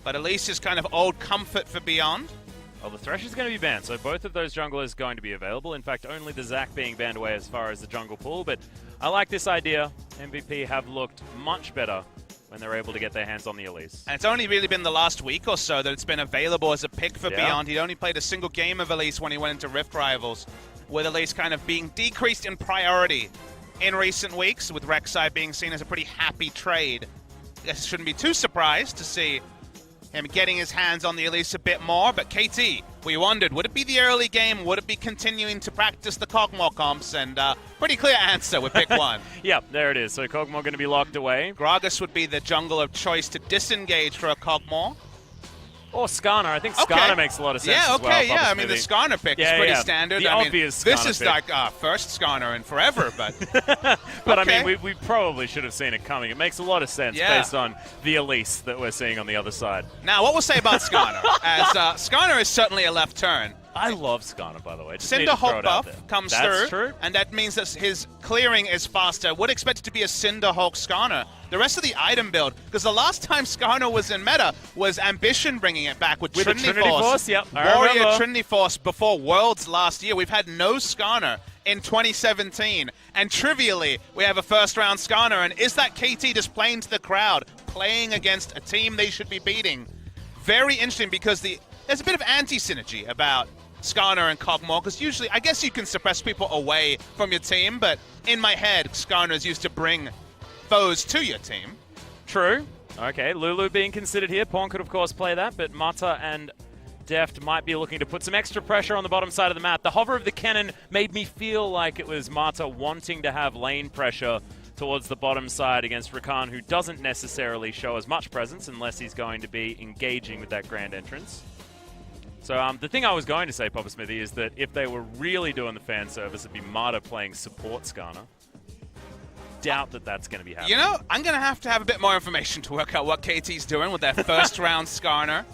But Elise is kind of old comfort for Beyond. Well, the Thresh is going to be banned, so both of those junglers going to be available. In fact, only the Zac being banned away as far as the jungle pool. But I like this idea. MVP have looked much better when they're able to get their hands on the Elise. And it's only really been the last week or so that it's been available as a pick for Beyond. He'd only played a single game of Elise when he went into Rift Rivals, with Elise kind of being decreased in priority in recent weeks, with Rek'Sai being seen as a pretty happy trade. I guess shouldn't be too surprised to see him getting his hands on the Elise a bit more. But KT, we wondered, would it be the early game? Would it be continuing to practice the Kog'Maw comps? And pretty clear answer with pick one. Yep, there it is. So Kog'Maw going to be locked away. Gragas would be the jungle of choice to disengage for a Kog'Maw. Or Skarner. I think Skarner makes a lot of sense as well. I mean, the Skarner pick is pretty standard. The obvious this Skarner is pick. like first Skarner in forever, but... But I mean, we probably should have seen it coming. It makes a lot of sense based on the Elise that we're seeing on the other side. Now, what we'll say about Skarner, as Skarner is certainly a left turn. I love Skarner, by the way. Cinderhawk buff comes That's through, true. and that means that his clearing is faster. Would expect it to be a Cinderhawk Skarner. The rest of the item build, because the last time Skarner was in meta was Ambition bringing it back with Trinity Force. Yep, Warrior Trinity Force before Worlds last year. We've had no Skarner in 2017. And trivially, we have a first-round Skarner. And is that KT just playing to the crowd, playing against a team they should be beating? Very interesting, because there's a bit of anti-synergy about Skarner and Kog'Maw, because usually, I guess you can suppress people away from your team, but in my head, Skarner's used to bring foes to your team. True. Okay, Lulu being considered here. Pawn could, of course, play that, but Mata and Deft might be looking to put some extra pressure on the bottom side of the map. The hover of the cannon made me feel like it was Mata wanting to have lane pressure towards the bottom side against Rakan, who doesn't necessarily show as much presence unless he's going to be engaging with that grand entrance. So the thing I was going to say, Papa Smithy, is that if they were really doing the fan service, it'd be Mata playing support Skarner. Doubt that that's going to be happening. You know, I'm going to have a bit more information to work out what KT's doing with their first round Skarner.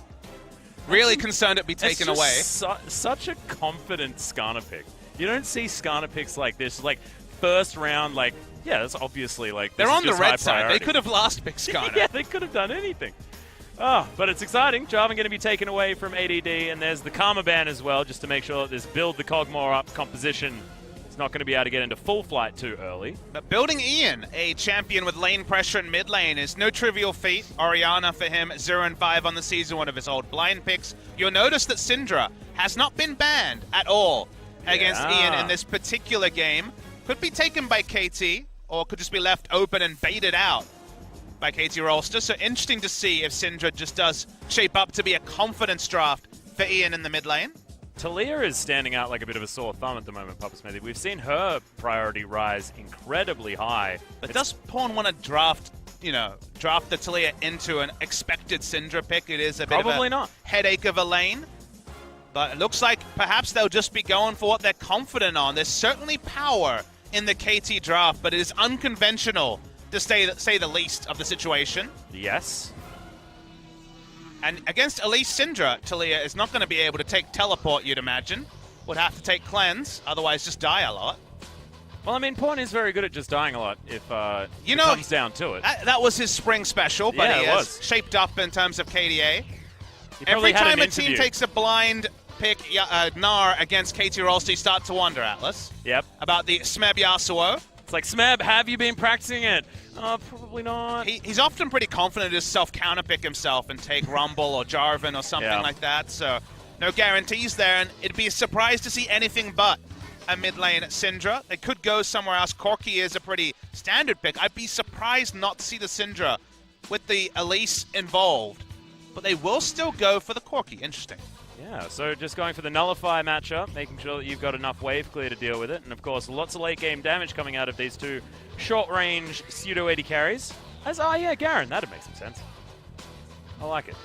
Really concerned it'd be taken away. Such a confident Skarner pick. You don't see Skarner picks like this, like first round, like, yeah, that's obviously like... They're on the red side. They could have last picked Skarner. Yeah, they could have done anything. Oh, but it's exciting. Jarvan going to be taken away from ADD, and there's the Karma ban as well, just to make sure that this build the Kog'Maw up composition is not going to be able to get into full flight too early. But building Ian, a champion with lane pressure in mid lane, is no trivial feat. Orianna for him, 0-5 on the season, one of his old blind picks. You'll notice that Syndra has not been banned at all against Ian in this particular game. Could be taken by KT, or could just be left open and baited out by KT Rolster. So interesting to see if Syndra just does shape up to be a confidence draft for Ian in the mid lane. Talia is standing out like a bit of a sore thumb at the moment, Papa Smithy. We've seen her priority rise incredibly high. But does Pawn want to draft the Talia into an expected Syndra pick? It is a bit of a headache of a lane. But it looks like perhaps they'll just be going for what they're confident on. There's certainly power in the KT draft, but it is unconventional, to say the least, of the situation. Yes. And against Elise Syndra, Talia is not going to be able to take teleport, you'd imagine. Would have to take cleanse, otherwise just die a lot. Well, I mean, Pawn is very good at just dying a lot if it comes down to it. That was his spring special, but he has shaped up in terms of KDA. Every time a team takes a blind pick Gnar against KT Rolster, you start to wonder, Atlas. Yep. About the Smeb Yasuo. It's like, Smeb, have you been practicing it? Probably not. He's often pretty confident to self-counterpick himself and take Rumble or Jarvan or something like that, so no guarantees there, and it'd be a surprise to see anything but a mid lane Syndra. They could go somewhere else. Corki is a pretty standard pick. I'd be surprised not to see the Syndra with the Elise involved, but they will still go for the Corki. Interesting. Yeah, so just going for the Nullify matchup, making sure that you've got enough wave clear to deal with it. And of course, lots of late game damage coming out of these two short-range pseudo-AD carries. Garen, that'd make some sense. I like it.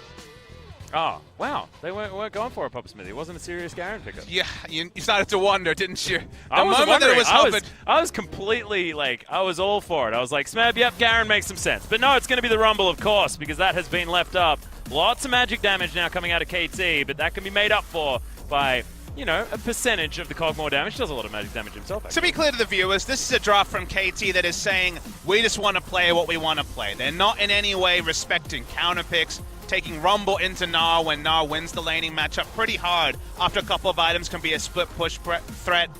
Oh, wow. They weren't going for it, Papa Smithy. It wasn't a serious Garen pickup. Yeah, you started to wonder, didn't you? I was completely, I was all for it. I was like, Smeb, yep, Garen makes some sense. But no, it's going to be the Rumble, of course, because that has been left up. Lots of magic damage now coming out of KT, but that can be made up for by, a percentage of the Kog'Maw damage. He does a lot of magic damage himself, actually. To be clear to the viewers, this is a draft from KT that is saying, we just want to play what we want to play. They're not in any way respecting counter picks. taking Rumble into Gnar when Gnar wins the laning matchup pretty hard. After a couple of items can be a split push threat.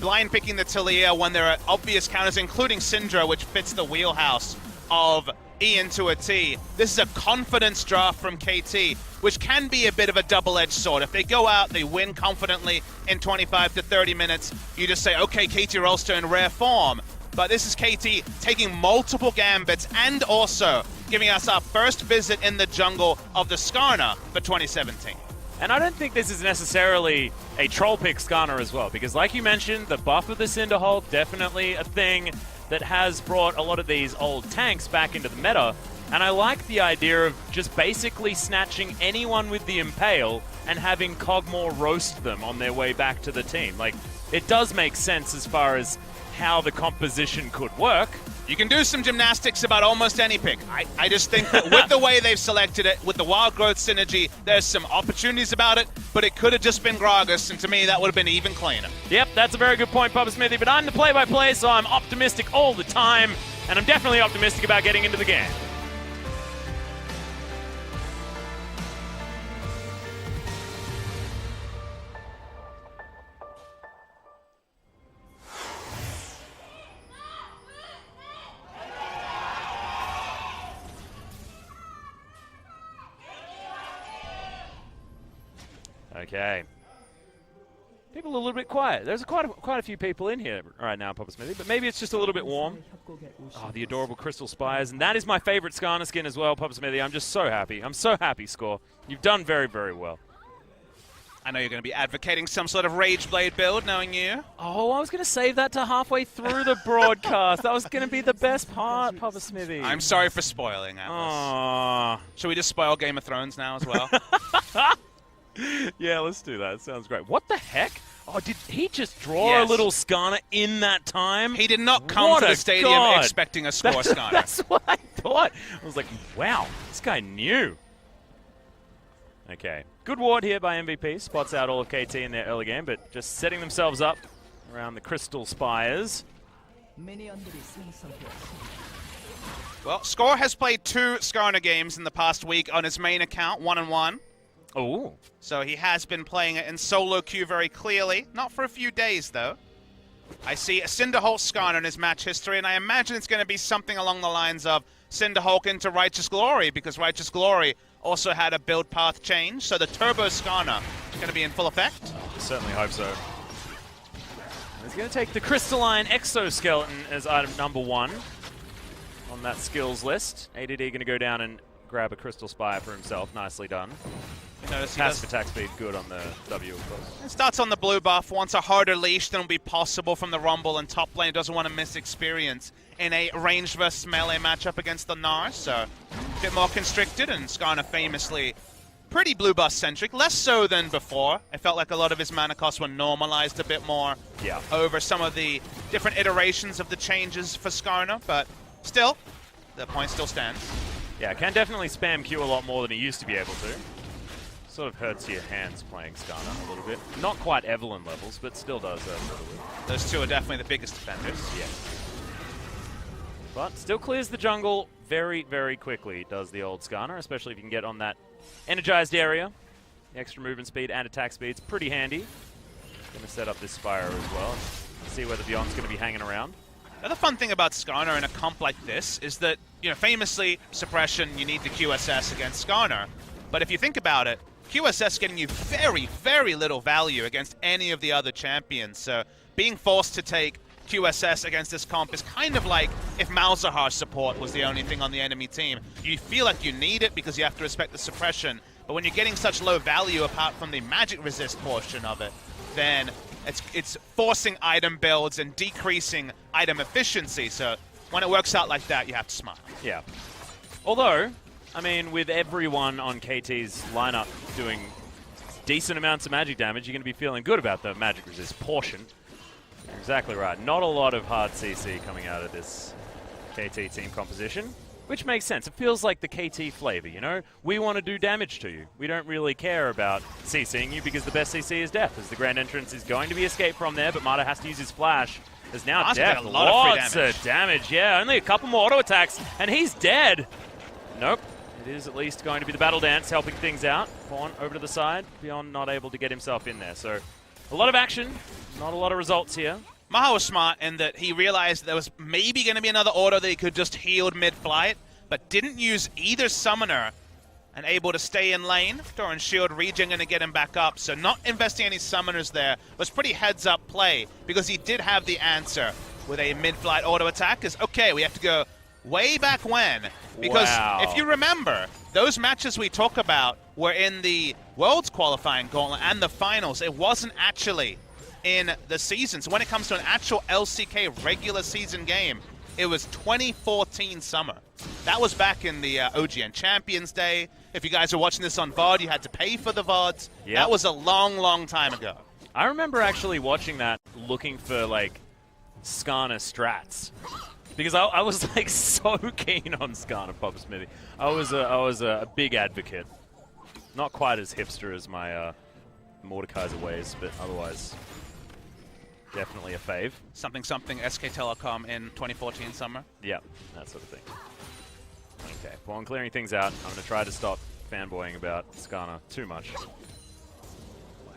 Blind picking the Talia when there are obvious counters, including Syndra, which fits the wheelhouse of E into a T. This is a confidence draft from KT, which can be a bit of a double-edged sword. If they go out, they win confidently in 25 to 30 minutes, you just say, okay, KT Rolster in rare form. But this is KT taking multiple gambits and also giving us our first visit in the jungle of the Skarner for 2017. And I don't think this is necessarily a troll pick Skarner as well, because like you mentioned, the buff of the Cinderhulk, definitely a thing that has brought a lot of these old tanks back into the meta. And I like the idea of just basically snatching anyone with the Impale and having Cogmore roast them on their way back to the team. Like, it does make sense as far as how the composition could work. You can do some gymnastics about almost any pick. I just think that with the way they've selected it, with the wild growth synergy, there's some opportunities about it, but it could have just been Gragas, and to me, that would have been even cleaner. Yep, that's a very good point, Papa Smithy, but I'm the play-by-play, so I'm optimistic all the time, and I'm definitely optimistic about getting into the game. Okay. People are a little bit quiet. There's quite a few people in here right now, Papa Smithy, but maybe it's just a little bit warm. Oh, the adorable Crystal Spires, and that is my favorite Skarner skin as well, Papa Smithy. I'm just so happy. I'm so happy, Score. You've done very, very well. I know you're going to be advocating some sort of Rage Blade build, knowing you. Oh, I was going to save that to halfway through the broadcast. That was going to be the best part, Papa Smithy. I'm sorry for spoiling, Atlas. Aww. Should we just spoil Game of Thrones now as well? Yeah, let's do that. Sounds great. What the heck? Oh, did he just draw a little Skarner in that time? He did not come to the stadium expecting a score Skarner. That's what I thought. I was like, wow, this guy knew. Okay. Good ward here by MVP. Spots out all of KT in their early game, but just setting themselves up around the Crystal Spires. Well, Score has played 2 Skarner games in the past week on his main account, 1-1. Oh. So he has been playing it in solo queue very clearly. Not for a few days, though. I see a Cinderhulk Skarner in his match history, and I imagine it's going to be something along the lines of Cinderhulk into Righteous Glory, because Righteous Glory also had a build path change, so the Turbo Skarner is going to be in full effect. I certainly hope so. He's going to take the Crystalline Exoskeleton as item number 1 on that skills list. ADD going to go down and grab a Crystal Spire for himself. Nicely done. You notice passive attack speed good on the W, of course. It starts on the blue buff, wants a harder leash than will be possible from the Rumble, and top lane doesn't want to miss experience in a ranged versus melee matchup against the Gnar, so a bit more constricted, and Skarner famously pretty blue buff centric, less so than before. I felt like a lot of his mana costs were normalized a bit more over some of the different iterations of the changes for Skarner, but still, the point still stands. Yeah, can definitely spam Q a lot more than he used to be able to. Sort of hurts your hands playing Skarner a little bit. Not quite Evelyn levels, but still does hurt a little bit. Those two are definitely the biggest offenders. Yeah. But still clears the jungle very, very quickly, does the old Skarner, especially if you can get on that energized area. The extra movement speed and attack speed's pretty handy. Going to set up this Spire as well. See whether Beyond's going to be hanging around. The other fun thing about Skarner in a comp like this is that, you know, famously, suppression, you need the QSS against Skarner. But if you think about it, QSS getting you very, very little value against any of the other champions. So being forced to take QSS against this comp is kind of like if Malzahar's support was the only thing on the enemy team. You feel like you need it because you have to respect the suppression. But when you're getting such low value apart from the magic resist portion of it, then it's forcing item builds and decreasing item efficiency. So when it works out like that, you have to smile. Yeah. Although, I mean, with everyone on KT's lineup doing decent amounts of magic damage, you're going to be feeling good about the magic resist portion. You're exactly right. Not a lot of hard CC coming out of this KT team composition, which makes sense. It feels like the KT flavor, you know? We want to do damage to you. We don't really care about CCing you because the best CC is death, as the grand entrance is going to be escape from there, but Mata has to use his flash. There's now death. Lots of damage. Yeah, only a couple more auto attacks, and he's dead. Nope. It is at least going to be the battle dance helping things out. Pawn over to the side. Beyond not able to get himself in there. So a lot of action, not a lot of results here. Maha was smart in that he realized there was maybe going to be another auto that he could just heal mid-flight, but didn't use either summoner and able to stay in lane. Door and shield regen going to get him back up, so not investing any summoners there was pretty heads-up play because he did have the answer with a mid-flight auto attack. Because, okay, we have to go way back when, because if you remember, those matches we talk about were in the Worlds qualifying gauntlet and the finals. It wasn't actually in the season. So when it comes to an actual LCK regular season game, it was 2014 summer. That was back in the OGN Champions Day. If you guys are watching this on VOD, you had to pay for the VODs. Yep. That was a long, long time ago. I remember actually watching that, looking for like Skarner strats. Because I was like so keen on Skarner Papa Smithy. I was a big advocate. Not quite as hipster as my Mordekaiser ways, but otherwise definitely a fave. Something SK Telecom in 2014 summer. Yeah, that sort of thing. Okay, well, I'm clearing things out. I'm going to try to stop fanboying about Skarner too much.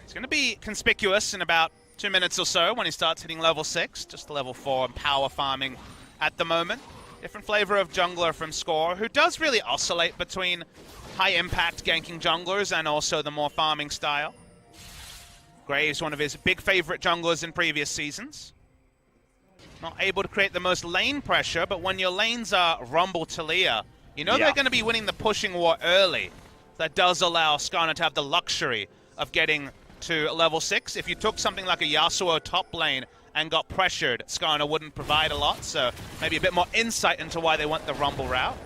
He's going to be conspicuous in about 2 minutes or so when he starts hitting level 6, just level 4 and power farming at the moment. Different flavor of jungler from Score, who does really oscillate between high-impact ganking junglers and also the more farming style. Graves, one of his big favorite junglers in previous seasons. Not able to create the most lane pressure, but when your lanes are Rumble Talia, you know they're going to be winning the pushing war early. That does allow Skarner to have the luxury of getting to level 6. If you took something like a Yasuo top lane and got pressured, Skarner wouldn't provide a lot, so maybe a bit more insight into why they went the Rumble route.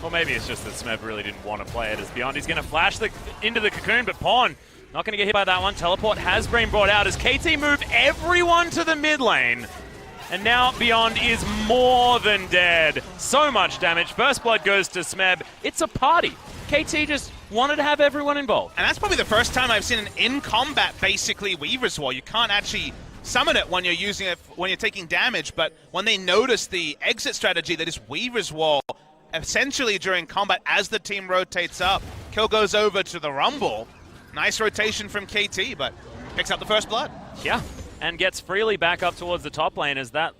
Or maybe it's just that Smeb really didn't want to play it as Beyond. He's going to flash into the cocoon, but Pawn not going to get hit by that one. Teleport has been brought out as KT moved everyone to the mid lane. And now Beyond is more than dead. So much damage. First blood goes to Smeb. It's a party. KT just wanted to have everyone involved. And that's probably the first time I've seen an in-combat, basically, Weaver's Wall. You can't actually summon it when you're using it, when you're taking damage, but when they notice the exit strategy that is Weaver's Wall, essentially during combat as the team rotates up, kill goes over to the Rumble. Nice rotation from KT, but picks up the first blood. Yeah, and gets freely back up towards the top lane as that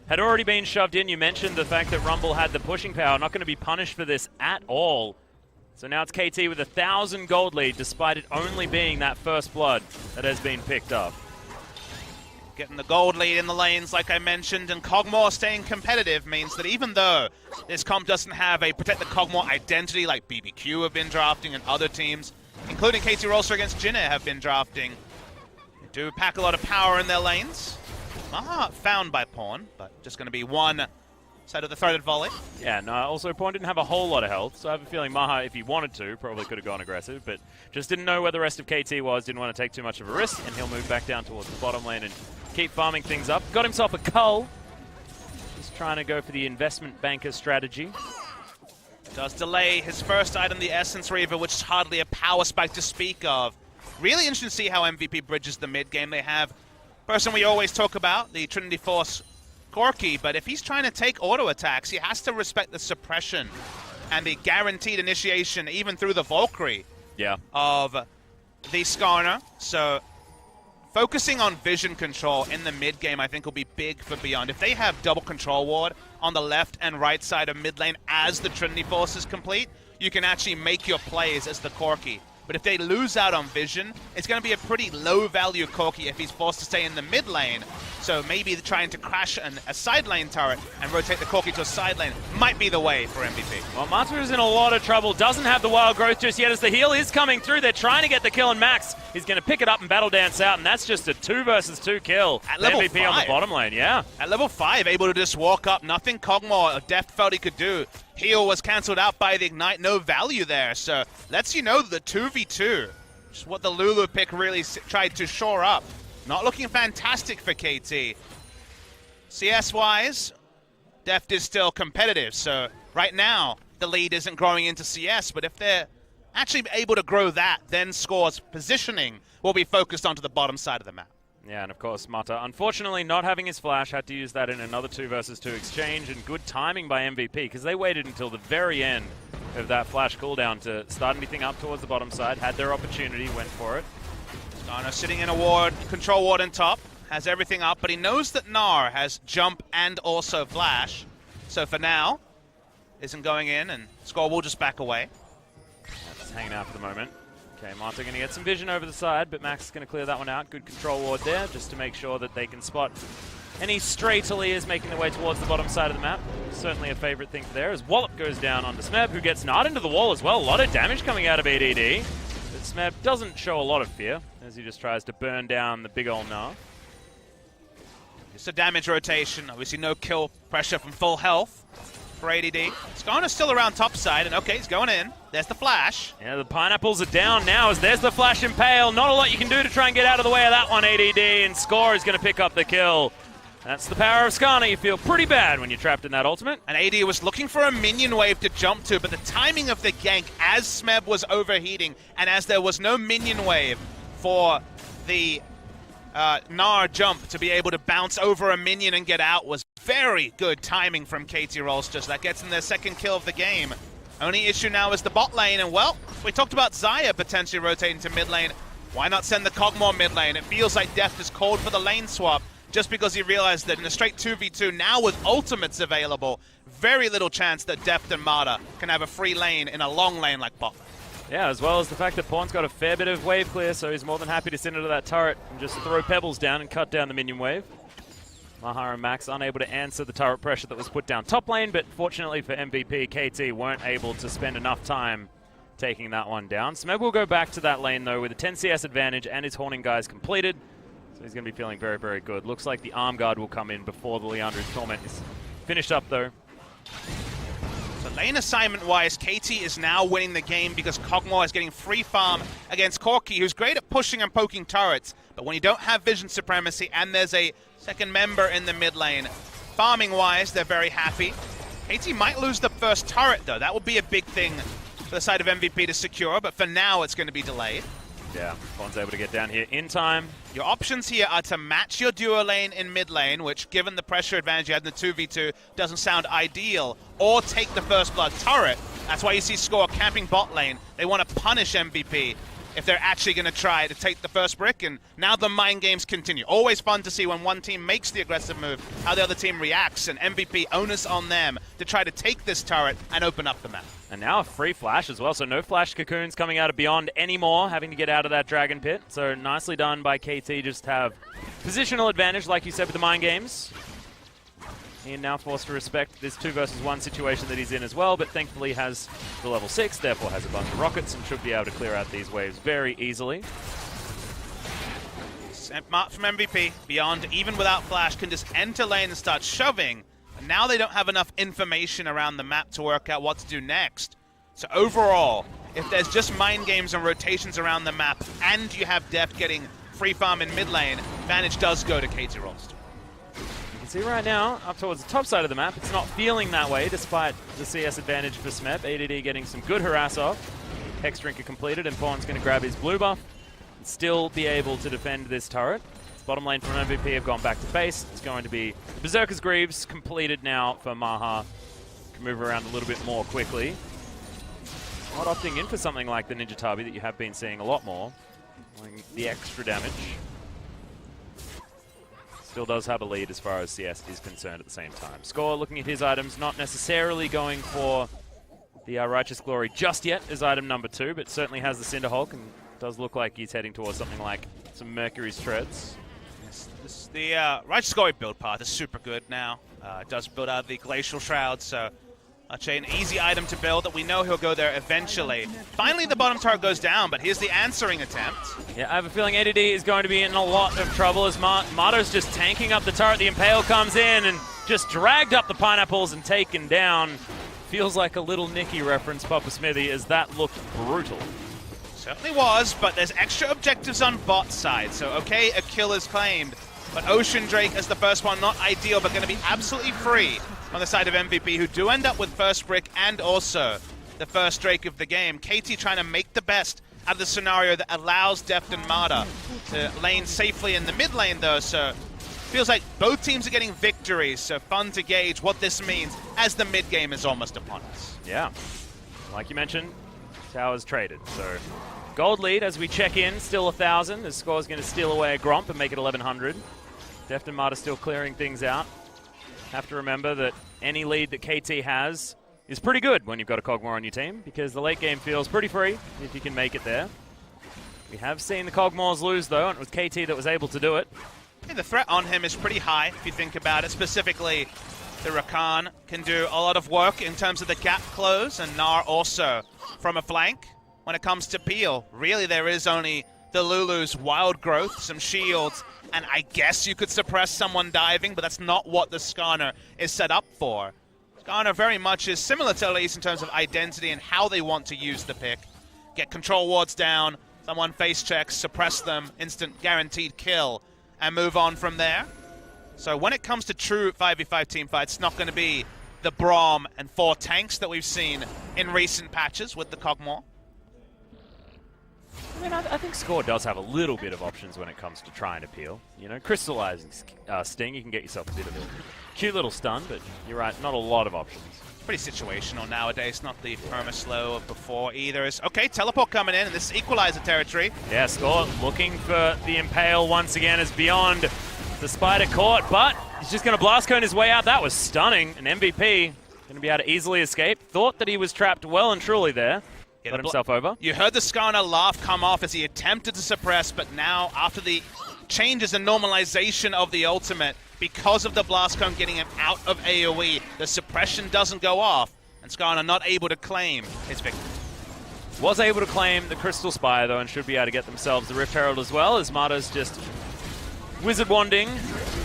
had already been shoved in. You mentioned the fact that Rumble had the pushing power. Not going to be punished for this at all. So now it's KT with 1,000 gold lead, despite it only being that first blood that has been picked up. Getting the gold lead in the lanes, like I mentioned, and Kog'Maw staying competitive means that even though this comp doesn't have a Protect the Kog'Maw identity like BBQ have been drafting and other teams, including KT Rolster against Jinne have been drafting, they do pack a lot of power in their lanes. Maha found by Pawn, but just going to be one side of the threaded volley. Yeah, no, also Pawn didn't have a whole lot of health, so I have a feeling Maha, if he wanted to, probably could have gone aggressive, but just didn't know where the rest of KT was, didn't want to take too much of a risk, and he'll move back down towards the bottom lane and keep farming things up. Got himself a cull. Just trying to go for the investment banker strategy. Does delay his first item, the Essence Reaver, which is hardly a power spike to speak of. Really interesting to see how MVP bridges the mid game. They have person we always talk about, the Trinity Force Corki, but if he's trying to take auto attacks, he has to respect the suppression and the guaranteed initiation, even through the Valkyrie of the Skarner. So focusing on vision control in the mid game, I think, will be big for Beyond. If they have double control ward on the left and right side of mid lane as the Trinity Force is complete, you can actually make your plays as the Corki. But if they lose out on vision, it's going to be a pretty low-value Corki if he's forced to stay in the mid lane. So maybe trying to crash a side lane turret and rotate the Corki to a side lane might be the way for MVP. Well, Matu is in a lot of trouble. Doesn't have the wild growth just yet as the heal is coming through. They're trying to get the kill, and Max is going to pick it up and battle dance out, and that's just a 2 versus 2 kill. At level MVP 5. on the bottom lane, yeah. At level 5, able to just walk up. Nothing Kog'Maw or Deft felt he could do. Heal was cancelled out by the Ignite. No value there. So lets you know that the 2v2, which is what the Lulu pick really tried to shore up. Not looking fantastic for KT. CS-wise, Deft is still competitive. So right now, the lead isn't growing into CS. But if they're actually able to grow that, then Score's positioning will be focused onto the bottom side of the map. Yeah, and of course, Mata, unfortunately not having his flash, had to use that in another 2 versus 2 exchange, and good timing by MVP, because they waited until the very end of that flash cooldown to start anything up towards the bottom side. Had their opportunity, went for it. Skarner sitting in a ward, control ward on top, has everything up, but he knows that Gnar has jump and also flash. So for now, isn't going in, and Score will just back away. That's hanging out for the moment. Okay, Mata going to get some vision over the side, but Max is going to clear that one out. Good control ward there, just to make sure that they can spot any stray Talias making their way towards the bottom side of the map. Certainly a favorite thing there, as Wallop goes down onto Smeb, who gets Nard into the wall as well. A lot of damage coming out of EDD. But Smeb doesn't show a lot of fear, as he just tries to burn down the big ol' Gnar. Just a damage rotation. Obviously no kill pressure from full health for ADD. Skarner's still around top side, and okay, he's going in. There's the flash. Yeah, the pineapples are down now, as there's the flash impale. Not a lot you can do to try and get out of the way of that one, ADD, and Score is going to pick up the kill. That's the power of Skarner. You feel pretty bad when you're trapped in that ultimate. And AD was looking for a minion wave to jump to, but the timing of the gank as Smeb was overheating, and as there was no minion wave for the Gnar jump to be able to bounce over a minion and get out, was very good timing from KT Rolsters. That gets them their second kill of the game. Only issue now is the bot lane, and well, we talked about Xayah potentially rotating to mid lane. Why not send the Kog'Maw mid lane? It feels like Deft is called for the lane swap, just because he realized that in a straight 2v2, now with ultimates available, very little chance that Deft and Mata can have a free lane in a long lane like bot. Yeah, as well as the fact that Pawn's got a fair bit of wave clear, so he's more than happy to send into that turret and just throw pebbles down and cut down the minion wave. Maha and Max unable to answer the turret pressure that was put down top lane, but fortunately for MVP, KT weren't able to spend enough time taking that one down. Smeb will go back to that lane, though, with a 10 CS advantage and his Horning guys completed. So he's going to be feeling very, very good. Looks like the Arm Guard will come in before the Leandro's Torment is finished up, though. So lane assignment-wise, KT is now winning the game because Kog'Maw is getting free farm against Corki, who's great at pushing and poking turrets. But when you don't have vision supremacy and there's a second member in the mid lane, farming-wise, they're very happy. KT might lose the first turret, though. That would be a big thing for the side of MVP to secure, but for now, it's going to be delayed. Yeah, Pawn's able to get down here in time. Your options here are to match your duo lane in mid lane, which, given the pressure advantage you had in the 2v2, doesn't sound ideal, or take the first blood turret. That's why you see Score camping bot lane. They want to punish MVP if they're actually going to try to take the first brick, and now the mind games continue. Always fun to see when one team makes the aggressive move, how the other team reacts, and MVP onus on them to try to take this turret and open up the map. And now a free flash as well, so no flash cocoons coming out of Beyond anymore, having to get out of that Dragon Pit. So nicely done by KT, just have positional advantage, like you said, with the mind games. Ian now forced to respect this 2 versus 1 situation that he's in as well, but thankfully has the level 6, therefore has a bunch of rockets and should be able to clear out these waves very easily. Mark from MVP, Beyond, even without flash, can just enter lane and start shoving. And now they don't have enough information around the map to work out what to do next. So overall, if there's just mind games and rotations around the map, and you have Deft getting free farm in mid lane, advantage does go to KT Rolsters. You can see right now, up towards the top side of the map, it's not feeling that way despite the CS advantage for Smeb. ADD getting some good harass off. Hex Drinker completed, and Pawn's going to grab his blue buff and still be able to defend this turret. Bottom lane from MVP have gone back to base. It's going to be Berserker's Greaves completed now for Maha. Can move around a little bit more quickly. Not opting in for something like the Ninja Tabi that you have been seeing a lot more. The extra damage. Still does have a lead as far as CS is concerned at the same time. Score looking at his items, not necessarily going for the Righteous Glory just yet as item number 2, but certainly has the Cinder Hulk and does look like he's heading towards something like some Mercury's Treads. The Righteous Glory build path is super good now. It does build out the Glacial Shroud, so actually an easy item to build that we know he'll go there eventually. Finally, the bottom turret goes down, but here's the answering attempt. Yeah, I have a feeling ADD is going to be in a lot of trouble as Mato's just tanking up the turret. The Impale comes in and just dragged up the pineapples and taken down. Feels like a little Nicky reference, Papa Smithy, as that looked brutal. Certainly was, but there's extra objectives on bot side, so okay, a kill is claimed. But Ocean Drake as the first one, not ideal, but going to be absolutely free on the side of MVP, who do end up with first brick and also the first Drake of the game. KT trying to make the best out of the scenario that allows Deft and Mata to lane safely in the mid lane, though, so feels like both teams are getting victories, so fun to gauge what this means as the mid game is almost upon us. Yeah. like you mentioned, Towers traded. So gold lead as we check in, still 1,000. The score's going to steal away a Gromp and make it 1,100. Deft and Marta still clearing things out. Have to remember that any lead that KT has is pretty good when you've got a Kog'Maw on your team, because the late game feels pretty free if you can make it there. We have seen the Kog'Maws lose, though, and it was KT that was able to do it. Yeah, the threat on him is pretty high, if you think about it. Specifically, the Rakan can do a lot of work in terms of the gap close, and Gnar also from a flank. When it comes to peel, really there is only the Lulu's wild growth, some shields, and I guess you could suppress someone diving, but that's not what the Skarner is set up for. Skarner very much is similar to Elise in terms of identity and how they want to use the pick. Get control wards down, someone face checks, suppress them, instant guaranteed kill, and move on from there. So when it comes to true 5v5 team fights, it's not going to be the Braum and 4 tanks that we've seen in recent patches with the Kog'Maw. I mean, I think Score does have a little bit of options when it comes to trying to peel. You know, crystallizing Sting, you can get yourself a bit of a cute little stun, but you're right, not a lot of options. Pretty situational nowadays, not the perma-slow of before either. Okay, teleport coming in, and this is Equalizer territory. Yeah, Score looking for the Impale once again as Beyond the Spider caught, but he's just going to blast cone his way out. That was stunning. An MVP going to be able to easily escape. Thought that he was trapped well and truly there. Got himself over. You heard the Skarner laugh come off as he attempted to suppress, but now after the changes and normalization of the ultimate, because of the blast cone getting him out of AoE, the suppression doesn't go off, and Skarner not able to claim his victory. Was able to claim the Crystal Spire, though, and should be able to get themselves the Rift Herald as well, as Marta's just wizard wanding.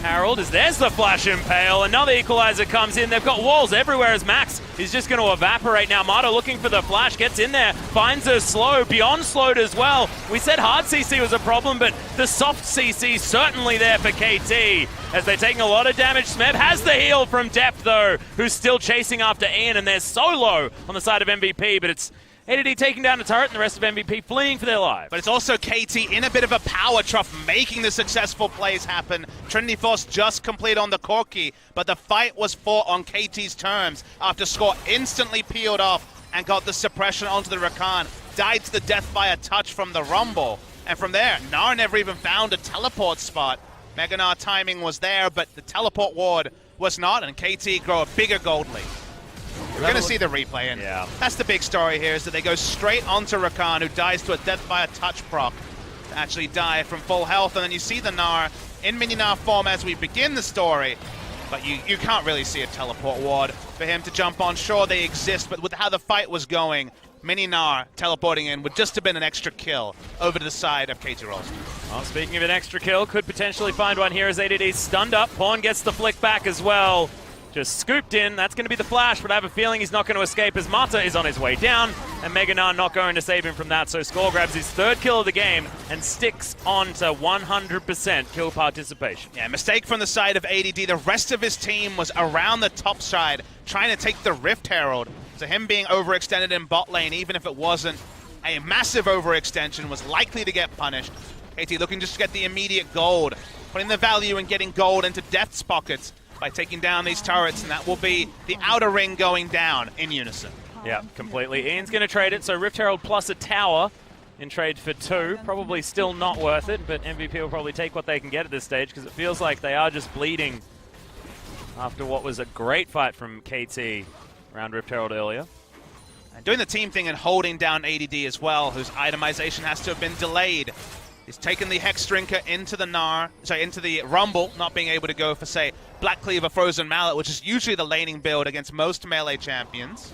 Harold is there's the Flash Impale. Another Equalizer comes in. They've got walls everywhere as Max is just going to evaporate now. Marta looking for the Flash, gets in there, finds her slow, Beyond slowed as well. We said hard CC was a problem, but the soft CC certainly there for KT as they're taking a lot of damage. Smeb has the heal from Deft, though, who's still chasing after Ian, and they're so low on the side of MVP, but it's ADD taking down the turret and the rest of MVP fleeing for their lives. But it's also KT in a bit of a power trough, making the successful plays happen. Trinity Force just complete on the Corki, but the fight was fought on KT's terms after Score instantly peeled off and got the suppression onto the Rakan. Died to the death by a touch from the Rumble. And from there, Gnar never even found a teleport spot. Mega Gnar timing was there, but the teleport ward was not, and KT grow a bigger gold lead. We're going to see the replay, and that's the big story here, is that they go straight onto Rakan, who dies to a death by a touch proc to actually die from full health, and then you see the Gnar in mini Gnar form as we begin the story, but you can't really see a teleport ward for him to jump on. Sure, they exist, but with how the fight was going, mini Gnar teleporting in would just have been an extra kill over to the side of KT Rolls. Well, speaking of an extra kill, could potentially find one here as ADD stunned up. Pawn gets the flick back as well. Just scooped in. That's going to be the Flash, but I have a feeling he's not going to escape as Marta is on his way down, and Mega Gnar not going to save him from that. So Score grabs his 3rd kill of the game and sticks on to 100% kill participation. Yeah, mistake from the side of ADD. The rest of his team was around the top side trying to take the Rift Herald. So him being overextended in bot lane, even if it wasn't a massive overextension, was likely to get punished. KT looking just to get the immediate gold, putting the value in getting gold into Death's pockets by taking down these turrets, and that will be the outer ring going down in unison. Yeah, completely. Ian's going to trade it, so Rift Herald plus a tower in trade for 2. Probably still not worth it, but MVP will probably take what they can get at this stage, because it feels like they are just bleeding after what was a great fight from KT around Rift Herald earlier. And doing the team thing and holding down ADD as well, whose itemization has to have been delayed. He's taken the Hex Drinker into the Rumble, not being able to go for, say, Black Cleaver Frozen Mallet, which is usually the laning build against most melee champions.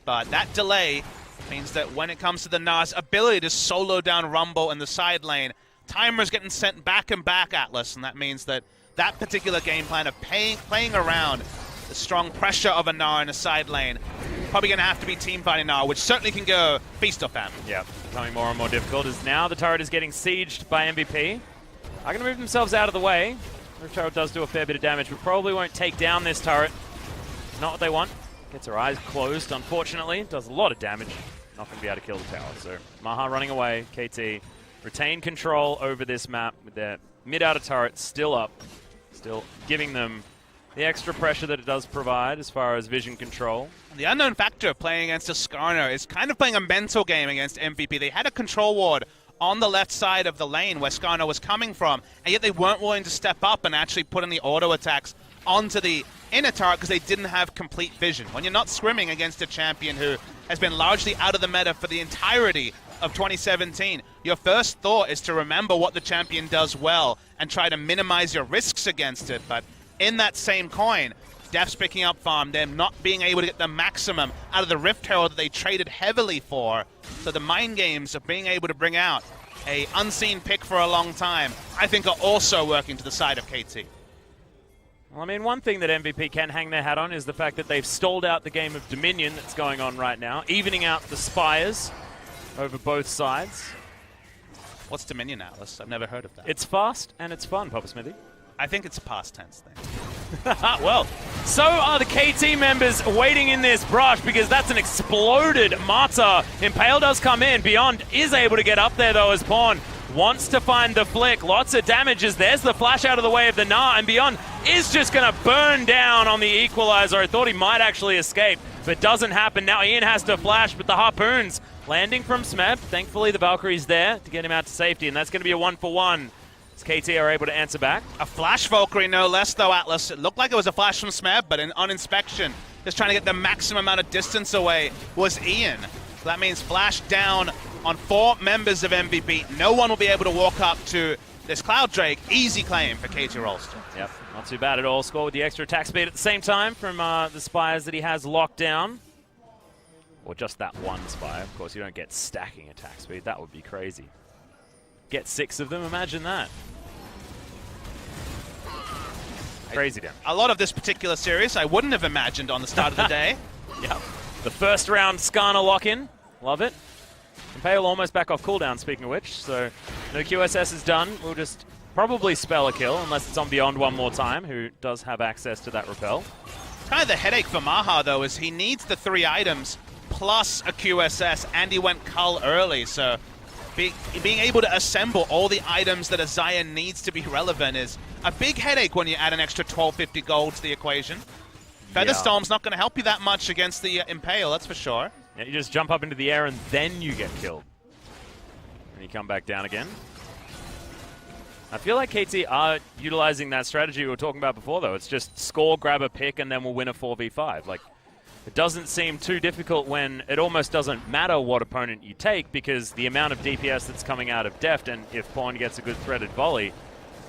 But that delay means that when it comes to the Gnar's ability to solo down Rumble in the side lane, timer's getting sent back and back, Atlas, and that means that that particular game plan of playing around the strong pressure of a Gnar in a side lane, probably going to have to be team fighting Gnar, which certainly can go feast or famine. Yeah, becoming more and more difficult as now the turret is getting sieged by MVP. Are going to move themselves out of the way. Rift Herald does do a fair bit of damage, but probably won't take down this turret. Not what they want. Gets her eyes closed, unfortunately. Does a lot of damage. Not going to be able to kill the tower. So Maha running away. KT retain control over this map with their mid-outer turret still up. Still giving them the extra pressure that it does provide as far as vision control. The unknown factor of playing against a Skarner is kind of playing a mental game against MVP. They had a control ward on the left side of the lane where Skarner was coming from, and yet they weren't willing to step up and actually put in the auto attacks onto the inner turret because they didn't have complete vision. When you're not scrimming against a champion who has been largely out of the meta for the entirety of 2017, your first thought is to remember what the champion does well and try to minimize your risks against it. But in that same coin, Def's picking up farm, them not being able to get the maximum out of the Rift Herald that they traded heavily for. So the mind games of being able to bring out a unseen pick for a long time, I think are also working to the side of KT. Well, I mean, one thing that MVP can hang their hat on is the fact that they've stalled out the game of Dominion that's going on right now, evening out the Spires over both sides. What's Dominion, Atlas? I've never heard of that. It's fast and it's fun, Papa Smithy. I think it's a past tense thing. Well, so are the KT members waiting in this brush because that's an exploded Mata. Impale does come in. Beyond is able to get up there, though, as Pawn wants to find the flick. Lots of damages. There's the flash out of the way of the Gnar, and Beyond is just going to burn down on the equalizer. I thought he might actually escape, but doesn't happen. Now Ian has to flash, but the harpoons landing from Smeb. Thankfully, the Valkyrie's there to get him out to safety, and that's going to be a 1-for-1. KT are able to answer back. A flash Valkyrie, no less, though, Atlas. It looked like it was a flash from Smeb, but on inspection, just trying to get the maximum amount of distance away was Ian. So that means flash down on 4 members of MVP. No one will be able to walk up to this Cloud Drake. Easy claim for KT Rolston. Yep, not too bad at all. Score with the extra attack speed at the same time from the Spires that he has locked down. Or just that one Spire. Of course, you don't get stacking attack speed. That would be crazy. Get 6 of them, imagine that. Crazy down. A lot of this particular series I wouldn't have imagined on the start of the day. Yep. The first round Skarner lock-in. Love it. Impale almost back off cooldown, speaking of which. So no QSS is done. We'll just probably spell a kill, unless it's on Beyond one more time, who does have access to that repel. Kind of the headache for Maha, though, is he needs the 3 items plus a QSS, and he went Cull early, so being able to assemble all the items that a Zion needs to be relevant is a big headache when you add an extra 1250 gold to the equation. Featherstorm's not going to help you that much against the Impale, that's for sure. Yeah, you just jump up into the air and then you get killed. And you come back down again. I feel like KT are utilizing that strategy we were talking about before, though. It's just score, grab a pick, and then we'll win a 4v5. Like, it doesn't seem too difficult when it almost doesn't matter what opponent you take, because the amount of DPS that's coming out of Deft, and if Pawn gets a good threaded volley,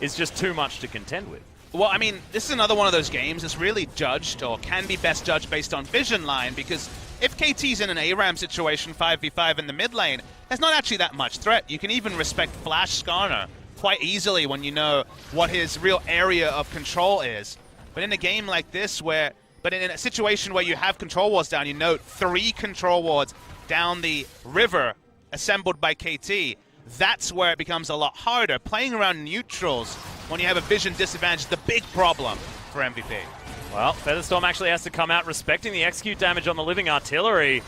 is just too much to contend with. Well, I mean, this is another one of those games that's really judged, or can be best judged based on vision line, because if KT's in an ARAM situation 5v5 in the mid lane, there's not actually that much threat. You can even respect Flash Skarner quite easily when you know what his real area of control is. But in a game like this but in a situation where you have control wards down, you note 3 control wards down the river assembled by KT, that's where it becomes a lot harder. Playing around neutrals when you have a vision disadvantage is the big problem for MVP. Well, Featherstorm actually has to come out respecting the execute damage on the living artillery.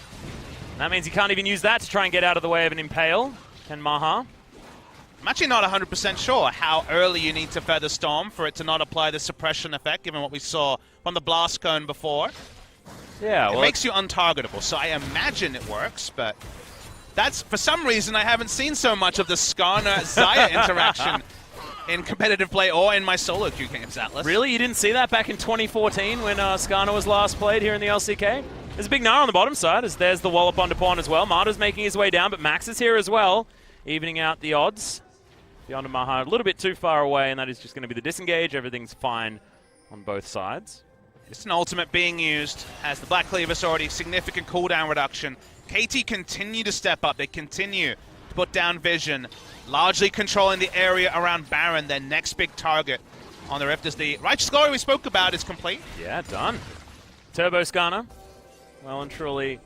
That means he can't even use that to try and get out of the way of an Impale. Can Maha? I'm actually not 100% sure how early you need to Featherstorm for it to not apply the suppression effect, given what we saw from the Blast Cone before. Yeah, well, it makes you untargetable, so I imagine it works, but that's, for some reason, I haven't seen so much of the Skarner-Xayah interaction in competitive play or in my solo queue games, Atlas. Really? You didn't see that back in 2014 when Skarner was last played here in the LCK? There's a big Gnar on the bottom side, as there's the wallop onto Pawn as well. Mata's making his way down, but Max is here as well, evening out the odds. Beyond Maha a little bit too far away, and that is just going to be the disengage. Everything's fine on both sides. Just an ultimate being used. Has the Black Cleaver's already significant cooldown reduction. KT continue to step up. They continue to put down vision, largely controlling the area around Baron, their next big target on the Rift. As the Righteous Glory we spoke about is complete. Yeah, done. Turbo Skarner, well and truly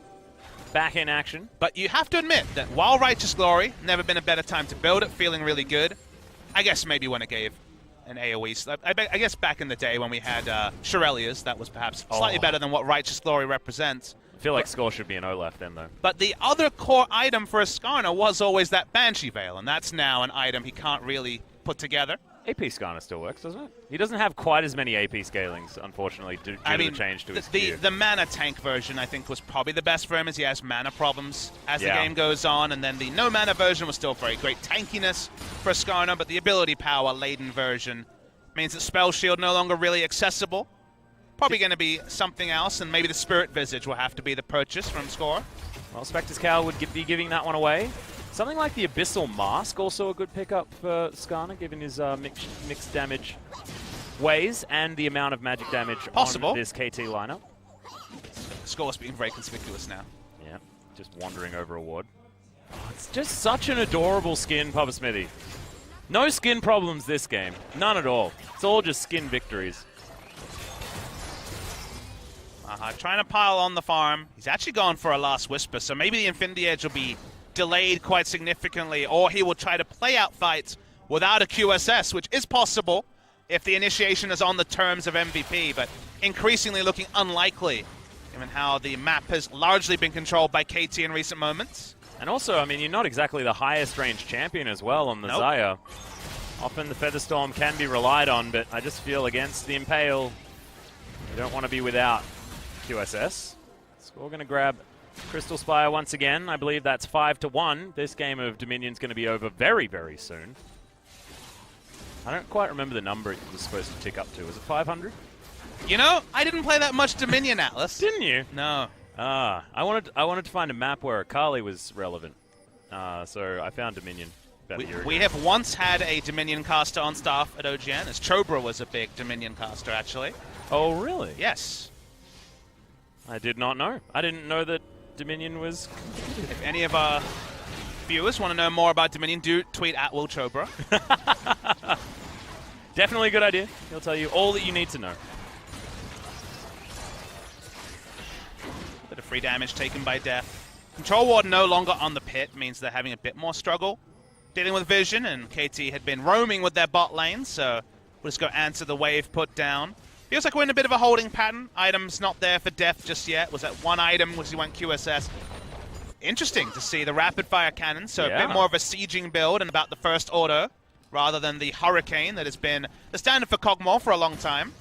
back in action. But you have to admit that while Righteous Glory, never been a better time to build it, feeling really good. I guess maybe when it gave an AoE. I guess back in the day when we had Shirelias, that was perhaps slightly better than what Righteous Glory represents. I feel like score should be an Olaf then, though. But the other core item for a Skarner was always that Banshee Veil, and that's now an item he can't really put together AP Skarner still works, doesn't it? He doesn't have quite as many AP scalings, unfortunately, due to the change to his Q. The mana tank version, I think, was probably the best for him, as he has mana problems as the game goes on, and then the no mana version was still very great tankiness for Skarner, but the ability power laden version means that Spell Shield no longer really accessible. Probably going to be something else, and maybe the Spirit Visage will have to be the purchase from Score. Well, Spectre's Cowl would be giving that one away. Something like the Abyssal Mask, also a good pickup for Skarner, given his mixed damage ways and the amount of magic damage on this KT lineup. Score's being very conspicuous now. Yeah, just wandering over a ward. Oh, it's just such an adorable skin, Papa Smithy. No skin problems this game. None at all. It's all just skin victories. Trying to pile on the farm. He's actually gone for a Last Whisper, so maybe the Infinity Edge will be delayed quite significantly, or he will try to play out fights without a QSS, which is possible if the initiation is on the terms of MVP, but increasingly looking unlikely, given how the map has largely been controlled by KT in recent moments. And also, I mean, you're not exactly the highest range champion as well on the Xayah. Often the Featherstorm can be relied on, but I just feel against the Impale, you don't want to be without QSS. So we're going to grab Crystal Spire once again. I believe that's 5-1. This game of Dominion's going to be over very, very soon. I don't quite remember the number it was supposed to tick up to. Was it 500? You know, I didn't play that much Dominion, Atlas. Didn't you? No. I wanted to find a map where Akali was relevant. So I found Dominion about a year ago. We have once had a Dominion caster on staff at OGN, as Chobra was a big Dominion caster, actually. Oh, really? Yes. I did not know. I didn't know that Dominion was... If any of our viewers want to know more about Dominion, do tweet at Will Chobra. Definitely a good idea. He'll tell you all that you need to know. Bit of free damage taken by Death. Control Ward no longer on the pit means they're having a bit more struggle dealing with vision, and KT had been roaming with their bot lane, so we'll just go answer the wave put down. Feels like we're in a bit of a holding pattern. Items not there for Death just yet. Was that one item which he went QSS? Interesting to see the rapid fire cannon, so a bit more of a sieging build and about the first order rather than the Hurricane that has been the standard for Kog'Maw for a long time.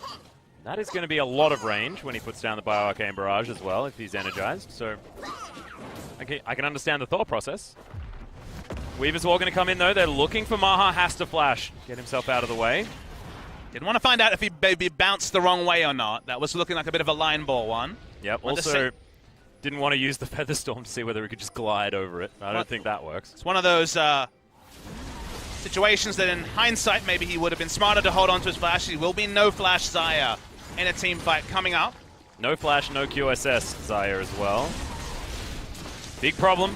That is going to be a lot of range when he puts down the Bioarcane Barrage as well, if he's energized. So I can understand the thought process. Weaver's Wall going to come in, though. They're looking for Maha. Has to flash. Get himself out of the way. Didn't want to find out if he maybe bounced the wrong way or not. That was looking like a bit of a line ball one. Yep, also didn't want to use the Featherstorm to see whether he could just glide over it. I don't think that works. It's one of those situations that in hindsight maybe he would have been smarter to hold on to his flash. He will be no flash Xayah in a team fight coming up. No flash, no QSS Xayah as well. Big problem.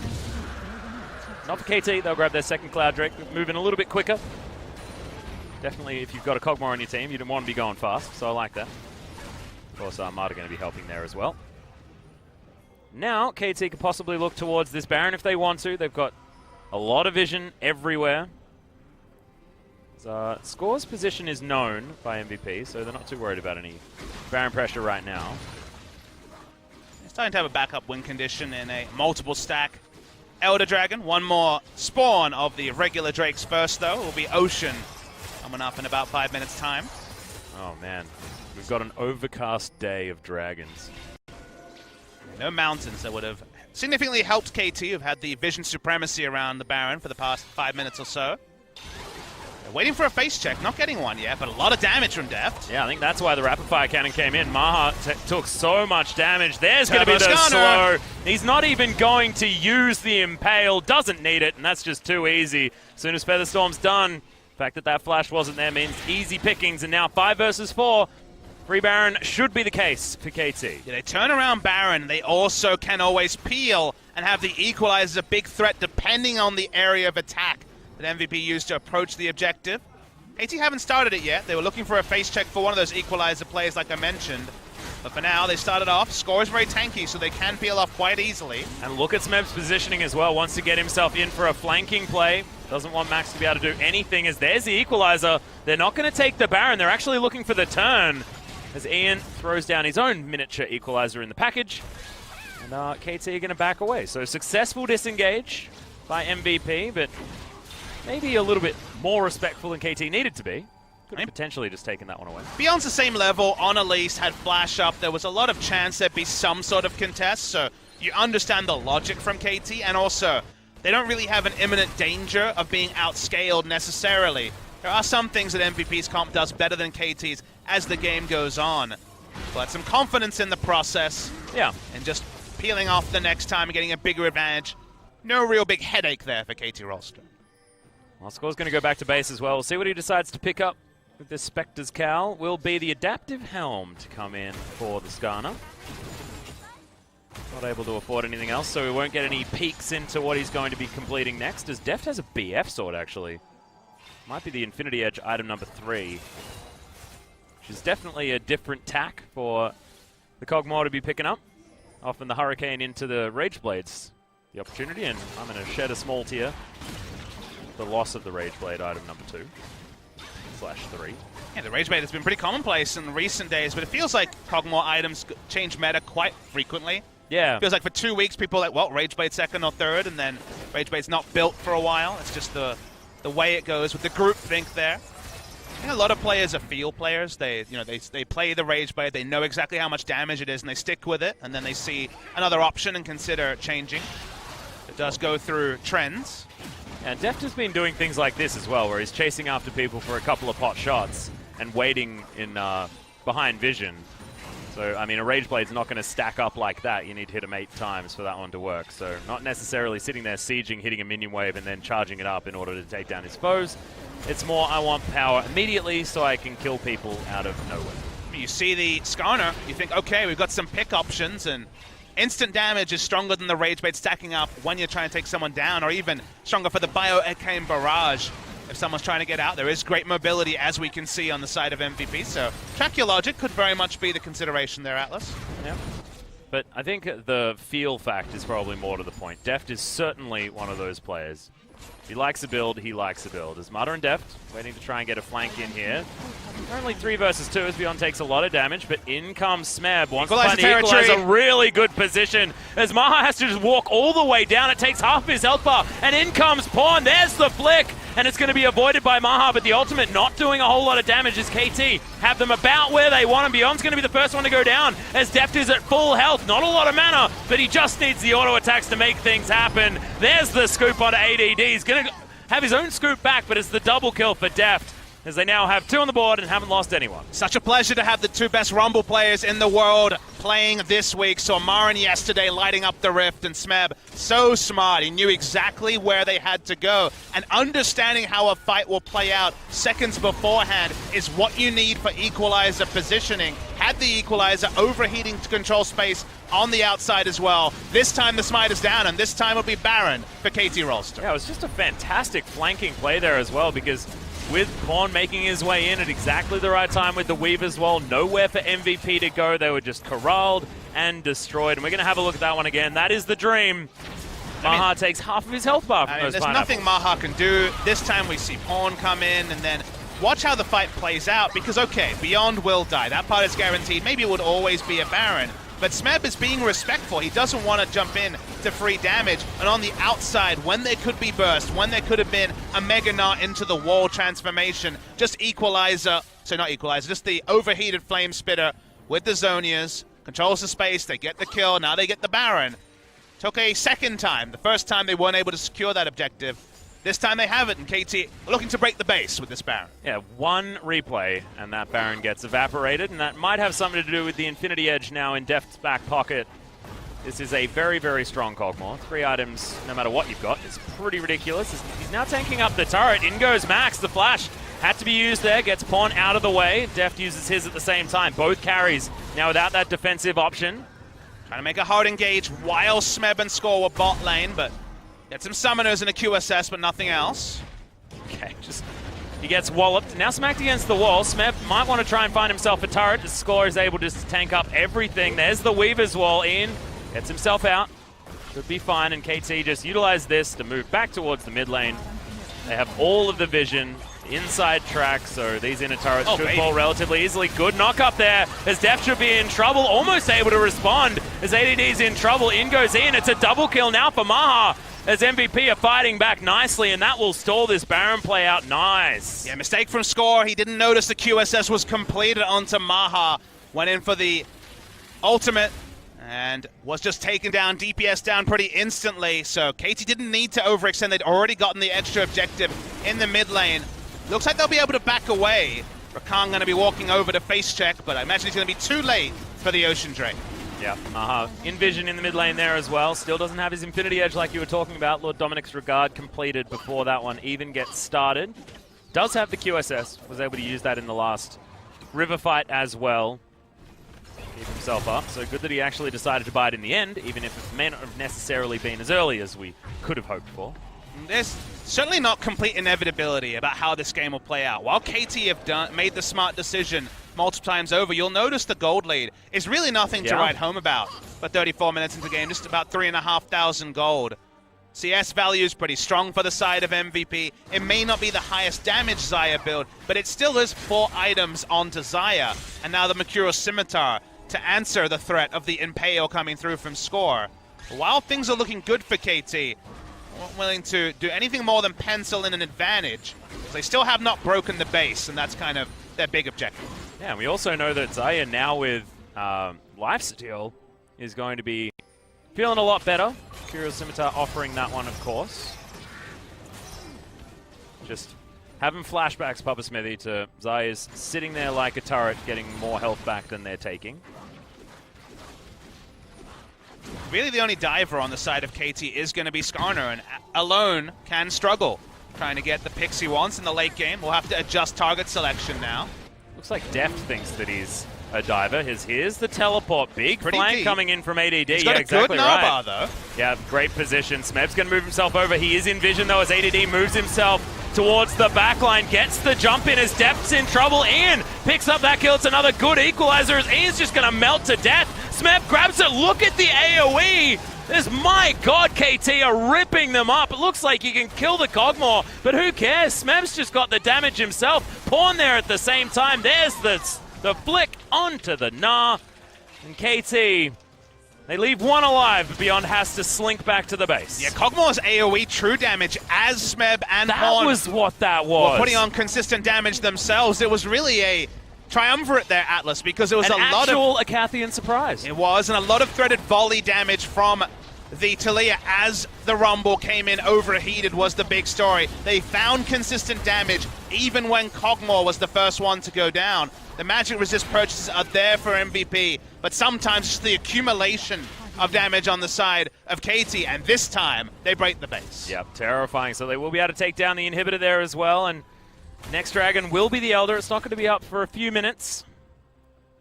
Not for KT, they'll grab their second Cloud Drake, moving a little bit quicker. Definitely, if you've got a Kog'Maw on your team, you don't want to be going fast, so I like that. Of course, Armada going to be helping there as well. Now, KT could possibly look towards this Baron if they want to. They've got a lot of vision everywhere. Score's position is known by MVP, so they're not too worried about any Baron pressure right now. They're starting to have a backup win condition in a multiple stack Elder Dragon. One more spawn of the regular Drakes first, though. It will be Ocean coming up in about 5 minutes' time. Oh, man. We've got an overcast day of dragons. No mountains that would have significantly helped KT, who've had the vision supremacy around the Baron for the past 5 minutes or so. They're waiting for a face check, not getting one yet, but a lot of damage from Deft. Yeah, I think that's why the rapid fire cannon came in. Maha took so much damage. There's going to be the slow. He's not even going to use the Impale, doesn't need it, and that's just too easy. As soon as Featherstorm's done, the fact that that flash wasn't there means easy pickings, and now 5 versus 4. Free Baron should be the case for KT. Yeah, they turn around Baron. They also can always peel and have the Equalizer as a big threat depending on the area of attack that MVP used to approach the objective. KT haven't started it yet. They were looking for a face check for one of those Equalizer plays like I mentioned. But for now, they started off. Score is very tanky, so they can peel off quite easily. And look at Smeb's positioning as well. Wants to get himself in for a flanking play. Doesn't want Max to be able to do anything as there's the Equalizer. They're not going to take the Baron. They're actually looking for the turn as Ian throws down his own miniature Equalizer in the package. And KT are going to back away. So successful disengage by MVP, but maybe a little bit more respectful than KT needed to be. Could have potentially just taken that one away. Beyond's the same level. On Elise had flash up. There was a lot of chance there'd be some sort of contest, so you understand the logic from KT, and also they don't really have an imminent danger of being outscaled necessarily. There are some things that MVP's comp does better than KT's as the game goes on, but some confidence in the process. Yeah. And just peeling off the next time and getting a bigger advantage. No real big headache there for KT roster. Well, Score's going to go back to base as well. We'll see what he decides to pick up with this Spectre's Cowl. Will be the Adaptive Helm to come in for the Skarner. Not able to afford anything else, so we won't get any peeks into what he's going to be completing next, as Deft has a BF sword, actually. Might be the Infinity Edge item number 3, which is definitely a different tack for the Kog'Maw to be picking up. Often the Hurricane into the Rage Blades, the opportunity, and I'm going to shed a small tear. The loss of the Rage Blade item number 2/3. Yeah, the Rage Blade has been pretty commonplace in recent days, but it feels like Kog'Maw items change meta quite frequently. Yeah. Feels like for 2 weeks, people are like, well, Rage Blade second or third, and then Rage Blade's not built for a while. It's just the way it goes with the group think there. I think a lot of players are feel players. They play the Rage Blade, they know exactly how much damage it is, and they stick with it, and then they see another option and consider changing. It does go through trends. And Deft has been doing things like this as well, where he's chasing after people for a couple of pot shots and waiting in behind vision. So, I mean, a Rage Blade's not going to stack up like that. You need to hit him 8 times for that one to work. So, not necessarily sitting there sieging, hitting a minion wave, and then charging it up in order to take down his foes. It's more, I want power immediately so I can kill people out of nowhere. You see the Skarner, you think, okay, we've got some pick options, and instant damage is stronger than the Rage Blade stacking up when you're trying to take someone down, or even stronger for the Bio-Arcane Barrage. If someone's trying to get out, there is great mobility, as we can see on the side of MVP. So, track your logic could very much be the consideration there, Atlas. Yeah. But I think the feel fact is probably more to the point. Deft is certainly one of those players. He likes a build, he likes a build. As Mata and Deft waiting to try and get a flank in here. Only 3 versus 2 as Beyond takes a lot of damage, but in comes Smeb. Wants to find the equalizer, really good position. As Maha has to just walk all the way down, it takes half his health bar, and in comes Pawn. There's the flick, and it's going to be avoided by Maha, but the ultimate not doing a whole lot of damage as KT have them about where they want him. Beyond's going to be the first one to go down as Deft is at full health. Not a lot of mana, but he just needs the auto attacks to make things happen. There's the scoop onto ADD. He's going to have his own scoop back, but it's the double kill for Deft, as they now have 2 on the board and haven't lost anyone. Such a pleasure to have the 2 best Rumble players in the world playing this week. So Marin yesterday lighting up the Rift, and Smeb, so smart. He knew exactly where they had to go. And understanding how a fight will play out seconds beforehand is what you need for equalizer positioning. Had the equalizer overheating to control space on the outside as well. This time the smite is down, and this time it'll be Baron for KT Rolster. Yeah, it was just a fantastic flanking play there as well, because with Pawn making his way in at exactly the right time with the Weaver's Wall, nowhere for MVP to go. They were just corralled and destroyed. And we're going to have a look at that one again. That is the dream. Maha takes half of his health bar from those there's pineapples. Nothing Maha can do. This time we see Pawn come in, and then watch how the fight plays out, because, okay, Beyond will die. That part is guaranteed. Maybe it would always be a Baron. But Smeb is being respectful. He doesn't want to jump in to free damage. And on the outside, when there could be burst, when there could have been a Mega Knot into the wall transformation, just equalizer, so not equalizer, just the overheated Flame Spitter with the Zonias, controls the space, they get the kill, now they get the Baron. Took a second time. The first time they weren't able to secure that objective. This time they have it, and KT looking to break the base with this Baron. Yeah, 1 replay, and that Baron gets evaporated, and that might have something to do with the Infinity Edge now in Deft's back pocket. This is a very, very strong Kog'Maw. 3 items, no matter what you've got. It's pretty ridiculous. He's now tanking up the turret. In goes Max. The flash had to be used there. Gets Pawn out of the way. Deft uses his at the same time. Both carries now without that defensive option. Trying to make a hard engage while Smeb and Score were bot lane, but get some summoners and a QSS, but nothing else. Okay, he gets walloped. Now smacked against the wall. Smeb might want to try and find himself a turret. The Score is able to just tank up everything. There's the Weaver's Wall in. Gets himself out. Should be fine, and KT just utilized this to move back towards the mid lane. They have all of the vision. Inside track, so these inner turrets should fall relatively easily. Good knock up there, as Deft should be in trouble, almost able to respond as ADD's in trouble. In goes in, it's a double kill now for Maha. as MVP are fighting back nicely, and that will stall this Baron play out. Nice. Yeah, mistake from Score. He didn't notice the QSS was completed onto Maha. Went in for the ultimate and was just taken down, DPS down pretty instantly. So KT didn't need to overextend. They'd already gotten the extra objective in the mid lane. Looks like they'll be able to back away. Rakan going to be walking over to face check, but I imagine it's going to be too late for the Ocean Drake. Yeah, Envision in the mid lane there as well. Still doesn't have his Infinity Edge like you were talking about. Lord Dominic's Regard completed before that one even gets started. Does have the QSS. Was able to use that in the last river fight as well. Keep himself up. So good that he actually decided to buy it in the end, even if it may not have necessarily been as early as we could have hoped for. There's certainly not complete inevitability about how this game will play out. While KT have made the smart decision multiple times over, you'll notice the gold lead is really nothing to write home about. But 34 minutes into the game, just about 3,500 gold. CS value is pretty strong for the side of MVP. It may not be the highest damage Xayah build, but it still is 4 items onto Xayah. And now the Mercurial Scimitar to answer the threat of the Impale coming through from Score. While things are looking good for KT, not willing to do anything more than pencil in an advantage. They still have not broken the base, and that's kind of their big objective. Yeah, and we also know that Xayah now with Lifesteal is going to be feeling a lot better. Mercurial Scimitar offering that one, of course. Just having flashbacks, Papa Smithy, to Xayah's sitting there like a turret, getting more health back than they're taking. Really the only diver on the side of KT is going to be Skarner, and alone can struggle trying to get the picks he wants in the late game. We'll have to adjust target selection now. Looks like Deft thinks that he's a diver. Here's the teleport. Big pretty flank deep. Coming in from ADD. He's got yeah, a exactly good right. Naba, though. Yeah, great position. Smeb's going to move himself over. He is in vision, though, as ADD moves himself towards the backline. Gets the jump in as Deft's in trouble. Ian picks up that kill. It's another good equalizer as Ian's just going to melt to death. Smeb grabs it. Look at the AoE. My God, KT are ripping them up. It looks like he can kill the Cogmore, but who cares? Smeb's just got the damage himself. Pawn there at the same time. There's the flick onto the Gnar. And KT, they leave one alive, but Beyond has to slink back to the base. Yeah, Cogmore's AoE true damage as Smeb and Pawn That was what that was. were putting on consistent damage themselves. It was really a triumvirate there, Atlas, because it was an a lot of actual Acathian surprise. It was, and a lot of threaded volley damage from the Taliyah as the Rumble came in overheated was the big story. They found consistent damage even when Cogmore was the first one to go down. The magic resist purchases are there for MVP, but sometimes just the accumulation of damage on the side of KT, and this time they break the base. Yep, terrifying. So they will be able to take down the inhibitor there as well, and next dragon will be the Elder. It's not going to be up for a few minutes.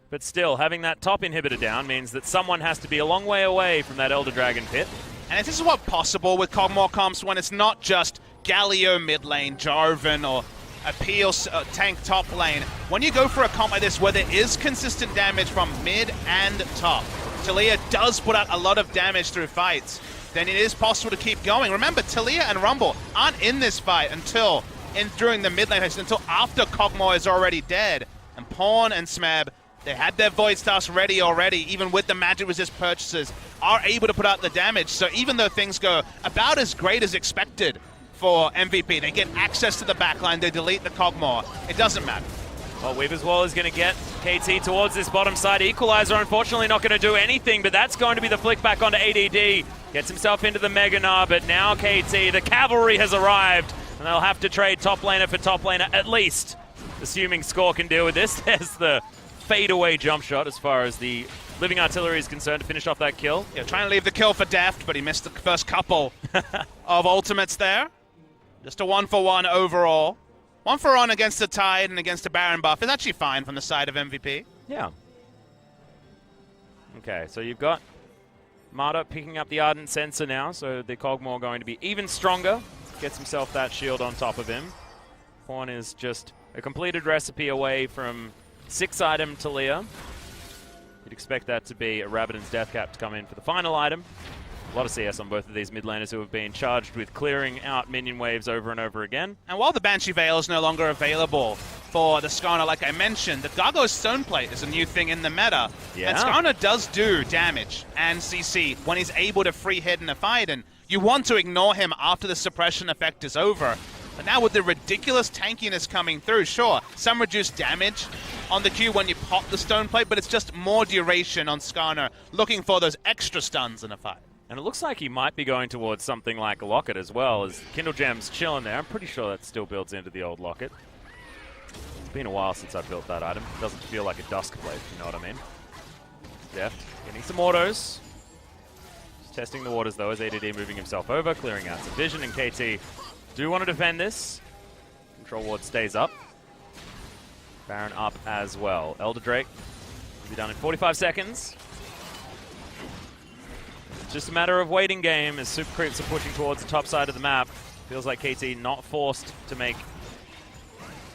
But still, having that top inhibitor down means that someone has to be a long way away from that Elder Dragon pit. And this is what's possible with Cogmore comps when it's not just Galio mid lane, Jarvan, or a Peel tank top lane. When you go for a comp like this where there is consistent damage from mid and top, Taliyah does put out a lot of damage through fights, then it is possible to keep going. Remember, Taliyah and Rumble aren't in this fight during the mid lane phase, until after Cogmore is already dead. And Pawn and Smeb, they had their Void Staffs ready already, even with the magic resist purchases, are able to put out the damage. So even though things go about as great as expected for MVP, they get access to the backline, they delete the Cogmore, it doesn't matter. Well, Weaver's Wall is going to get KT towards this bottom side. Equalizer, unfortunately, not going to do anything, but that's going to be the flick back onto ADD. Gets himself into the Mega Gnar, but now KT, the cavalry has arrived, and they'll have to trade top laner for top laner at least, assuming Score can deal with this. There's the fadeaway jump shot as far as the Living Artillery is concerned to finish off that kill. Yeah, trying to leave the kill for Deft, but he missed the first couple of ultimates there. Just a 1-for-1 overall. 1-for-1 against the Tide and against the Baron buff is actually fine from the side of MVP. Yeah. Okay, so you've got Marta picking up the Ardent Sensor now, so the Cogmore going to be even stronger. Gets himself that shield on top of him. Pawn is just a completed recipe away from 6-item Taliyah. You'd expect that to be a Rabadon's Deathcap to come in for the final item. A lot of CS on both of these mid laners who have been charged with clearing out minion waves over and over again. And while the Banshee Veil is no longer available for the Skarner, like I mentioned, the Gargoyle's Stoneplate is a new thing in the meta. Yeah. And Skarner does do damage and CC when he's able to free hit in a fight, and you want to ignore him after the suppression effect is over. But now with the ridiculous tankiness coming through, sure, some reduced damage on the Q when you pop the stone plate, but it's just more duration on Skarner, looking for those extra stuns in a fight. And it looks like he might be going towards something like a Locket as well, as Kindle Gem's chilling there. I'm pretty sure that still builds into the old Locket. It's been a while since I built that item. It doesn't feel like a Dusk Blade, if you know what I mean. Deft getting some autos. Just testing the waters though, as ADD moving himself over, clearing out some vision, and KT do want to defend this. Control ward stays up. Baron up as well. Elder Drake will be done in 45 seconds. It's just a matter of waiting game as super creeps are pushing towards the top side of the map. Feels like KT not forced to make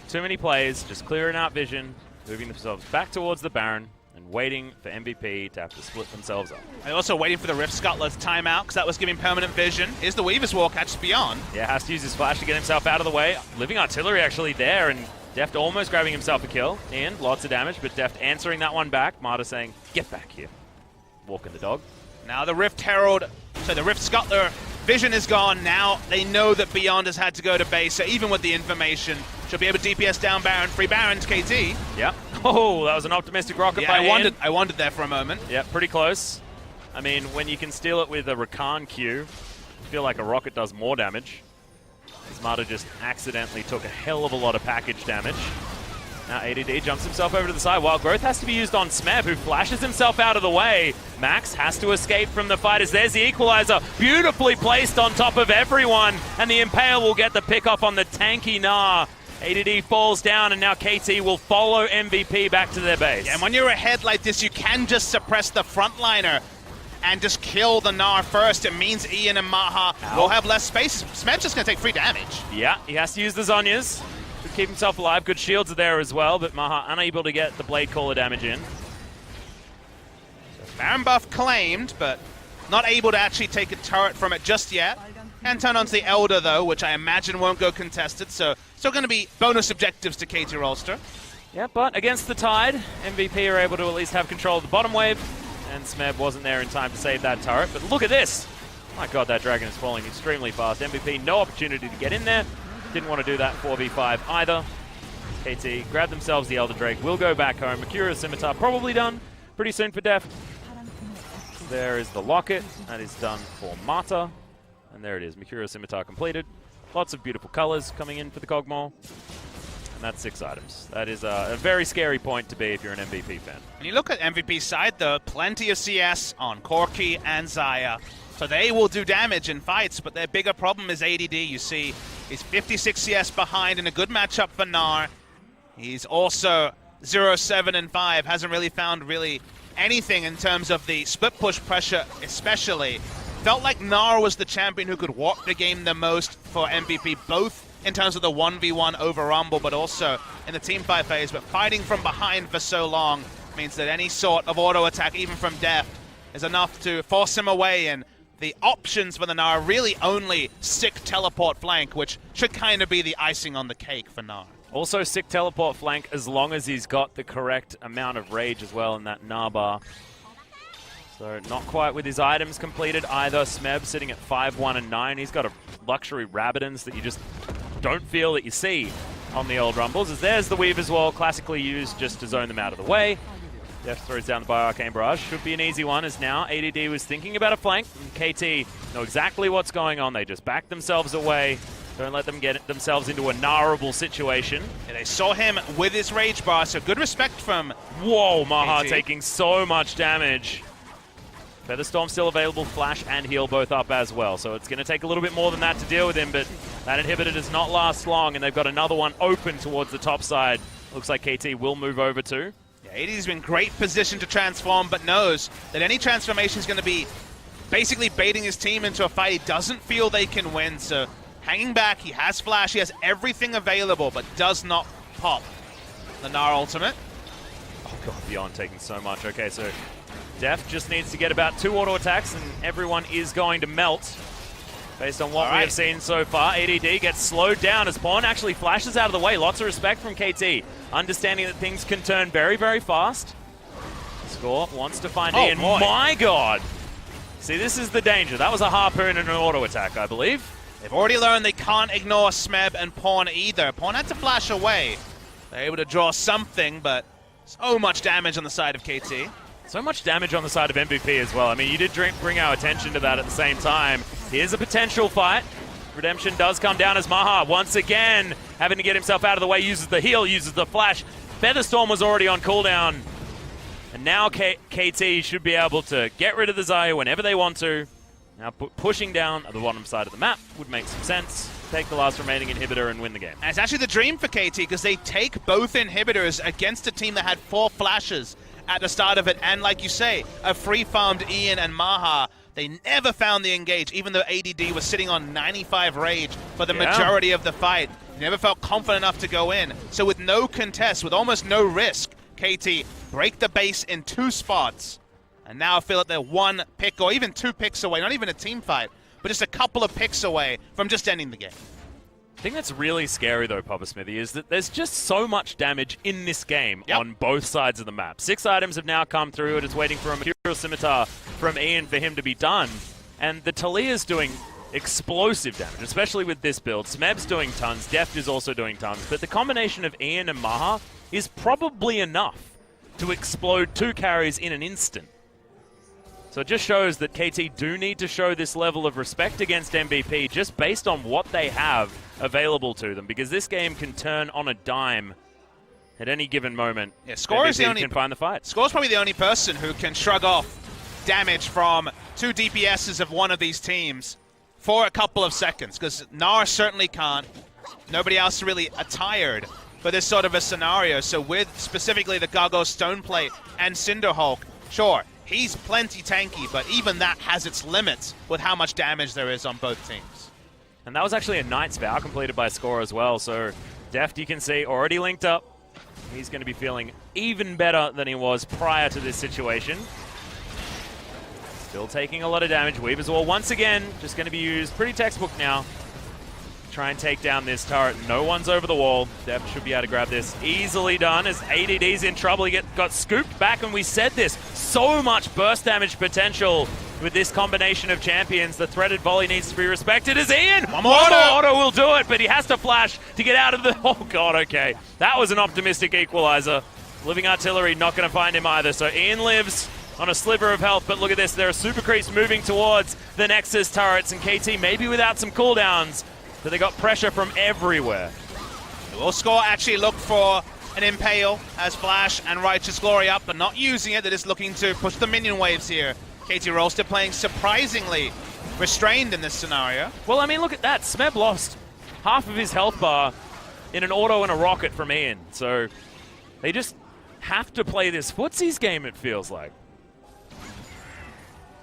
too many plays, just clearing out vision, moving themselves back towards the Baron, and waiting for MVP to have to split themselves up. And also waiting for the Rift Scuttler's timeout, because that was giving permanent vision. Is the Weaver's War catches beyond? Yeah, has to use his flash to get himself out of the way. Living Artillery actually there, and Deft almost grabbing himself a kill. And lots of damage, but Deft answering that one back. Marta saying, get back here. Walking the dog. Now the Rift Herald, so the Rift Scuttler vision is gone. Now they know that Beyond has had to go to base, so even with the information, she'll be able to DPS down Baron, free Baron to KT. Yeah. Oh, that was an optimistic rocket by Ian. I wondered there for a moment. Yeah, pretty close. I mean, when you can steal it with a Rakan Q, I feel like a rocket does more damage. Marta just accidentally took a hell of a lot of package damage. Now ADD jumps himself over to the side. Wild Growth has to be used on Smeb, who flashes himself out of the way. Max has to escape from the fighters. There's the equalizer, beautifully placed on top of everyone, and the Impale will get the pick off on the tanky Gnar. ADD falls down, and now KT will follow MVP back to their base. Yeah, and when you're ahead like this, you can just suppress the frontliner and just kill the Gnar first. It means Ian and Maha will have less space. Smeb's just going to take free damage. Yeah, he has to use the Zhonya's to keep himself alive. Good shields are there as well, but Maha unable to get the Blade Caller damage in. Baron buff claimed, but not able to actually take a turret from it just yet. Can turn onto the Elder, though, which I imagine won't go contested, so still going to be bonus objectives to KT Rolster. Yeah, but against the tide, MVP are able to at least have control of the bottom wave, and Smeb wasn't there in time to save that turret. But look at this! My god, that dragon is falling extremely fast. MVP, no opportunity to get in there. Didn't want to do that 4v5 either. KT grab themselves the Elder Drake, will go back home. Mercurial Scimitar probably done pretty soon for Deft. There is the Locket, that is done for Marta. And there it is, Mercurial Scimitar completed. Lots of beautiful colors coming in for the Cogmore. And that's 6 items. That is a very scary point to be if you're an MVP fan. When you look at MVP's side, though, plenty of CS on Corki and Xayah. So they will do damage in fights, but their bigger problem is ADD. You see, he's 56 CS behind in a good matchup for Gnar. He's also 0-7 and 5. Hasn't really found anything in terms of the split push pressure, especially. Felt like Gnar was the champion who could walk the game the most for MVP, both in terms of the 1v1 over Rumble, but also in the teamfight phase. But fighting from behind for so long means that any sort of auto attack, even from Deft, is enough to force him away. And the options for the Gnar really only sick teleport flank, which should kind of be the icing on the cake for Gnar. Also sick teleport flank as long as he's got the correct amount of rage as well in that Gnar bar. So not quite with his items completed either. Smeb sitting at 5-1 and 9. He's got a luxury Rabidons that you just don't feel that you see on the old Rumbles. As there's the Weaver's Wall, classically used just to zone them out of the way. Deft throws down the Bioarcane Barrage. Should be an easy one, as now ADD was thinking about a flank. And KT know exactly what's going on. They just back themselves away. Don't let them get themselves into a gnarable situation. And they saw him with his Rage Bar, so good respect from Whoa, Maha KT. taking so much damage. Featherstorm still available, Flash and Heal both up as well. So it's going to take a little bit more than that to deal with him, but that inhibitor does not last long, and they've got another one open towards the top side. Looks like KT will move over to. Yeah, AD's been great position to transform, but knows that any transformation is going to be basically baiting his team into a fight he doesn't feel they can win. So hanging back, he has Flash, he has everything available, but does not pop the Gnar ultimate. Oh god, Beyond taking so much. Okay, so Deft just needs to get about 2 auto attacks, and everyone is going to melt. Based on what we have seen so far, ADD gets slowed down as Pawn actually flashes out of the way. Lots of respect from KT, understanding that things can turn very, very fast. Score wants to find Ian. Boy. My god! See, this is the danger. That was a harpoon and an auto attack, I believe. They've already learned they can't ignore Smeb and Pawn either. Pawn had to flash away. They're able to draw something, but so much damage on the side of KT. So much damage on the side of MVP as well. I mean, you did bring our attention to that at the same time. Here's a potential fight. Redemption does come down as Maha, once again, having to get himself out of the way, uses the heal, uses the flash. Featherstorm was already on cooldown. And now KT should be able to get rid of the Xayah whenever they want to. Now pushing down at the bottom side of the map would make some sense. Take the last remaining inhibitor and win the game. And it's actually the dream for KT because they take both inhibitors against a team that had 4 flashes at the start of it. And like you say, a free-farmed Ian and Maha. They never found the engage, even though ADD was sitting on 95 rage for the majority of the fight. They never felt confident enough to go in. So with no contest, with almost no risk, KT break the base in 2 spots. And now I feel like they're 1 pick or even 2 picks away, not even a team fight, but just a couple of picks away from just ending the game. I think that's really scary, though, Papa Smithy, is that there's just so much damage in this game on both sides of the map. 6 items have now come through. It is waiting for a Material Scimitar from Ian for him to be done. And the Talia's doing explosive damage, especially with this build. Smeb's doing tons. Deft is also doing tons. But the combination of Ian and Maha is probably enough to explode 2 carries in an instant. So it just shows that KT do need to show this level of respect against MVP just based on what they have available to them, because this game can turn on a dime at any given moment. Yeah, Score is the only can find the fight. Score's probably the only person who can shrug off damage from 2 DPSs of one of these teams for a couple of seconds, because Nara certainly can't. Nobody else really attired for this sort of a scenario. So with specifically the Gargoyle Stoneplate and Cinderhulk, sure, he's plenty tanky, but even that has its limits with how much damage there is on both teams. And that was actually a Knight's Vow completed by Score as well. So Deft, you can see, already linked up. He's going to be feeling even better than he was prior to this situation. Still taking a lot of damage. Weaver's Wall, once again, just going to be used pretty textbook now. Try and take down this turret. No one's over the wall. Deft should be able to grab this. Easily done as ADD's in trouble. He got scooped back, and we said this. So much burst damage potential with this combination of champions. The threaded volley needs to be respected as Ian. One more auto will do it, but he has to flash to get out of the... Oh, God, okay. That was an optimistic equalizer. Living Artillery not going to find him either. So Ian lives on a sliver of health, but look at this. There are super creeps moving towards the Nexus turrets, and KT maybe without some cooldowns, but they got pressure from everywhere. Will Score actually look for an Impale as Flash and Righteous Glory up, but not using it. They're just looking to push the minion waves here. KT Rolster playing surprisingly restrained in this scenario. Well, I mean, look at that. Smeb lost half of his health bar in an auto and a rocket from Ian. So they just have to play this footsies game, it feels like.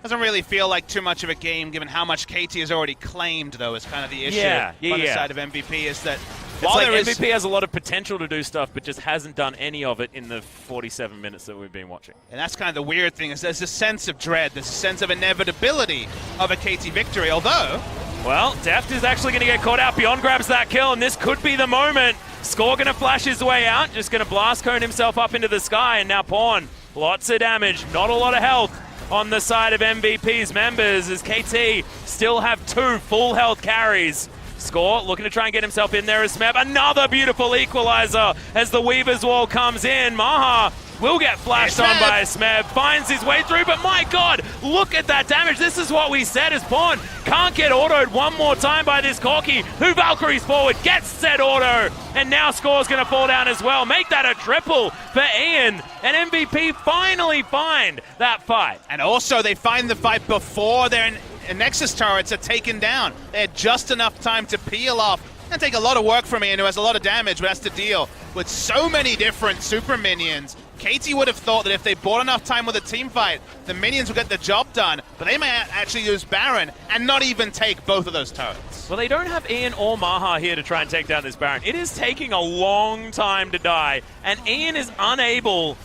Doesn't really feel like too much of a game given how much KT has already claimed, though, is kind of the issue on the side of MVP, is that while MVP has a lot of potential to do stuff, but just hasn't done any of it in the 47 minutes that we've been watching. And that's kind of the weird thing, is there's a sense of dread, there's a sense of inevitability of a KT victory, although... Well, Deft is actually going to get caught out. Beyond grabs that kill, and this could be the moment. Score going to flash his way out, just going to blast cone himself up into the sky, and now Pawn, lots of damage, not a lot of health on the side of MVP's members, as KT still have 2 full health carries. Score looking to try and get himself in there as Smeb. Another beautiful equalizer as the Weaver's Wall comes in. Maha will get flashed on by Smeb, finds his way through, but my God, look at that damage. This is what we said as Pawn can't get autoed one more time by this Corki, who Valkyries forward, gets said auto, and now Score's going to fall down as well. Make that a triple for Ian, and MVP finally find that fight. And also they find the fight before their Nexus turrets are taken down. They had just enough time to peel off. And take a lot of work from Ian, who has a lot of damage, but has to deal with so many different super minions. KT would have thought that if they bought enough time with a team fight, the minions would get the job done, but they may actually use Baron and not even take both of those turrets. Well, they don't have Ian or Maha here to try and take down this Baron. It is taking a long time to die, and Ian is unable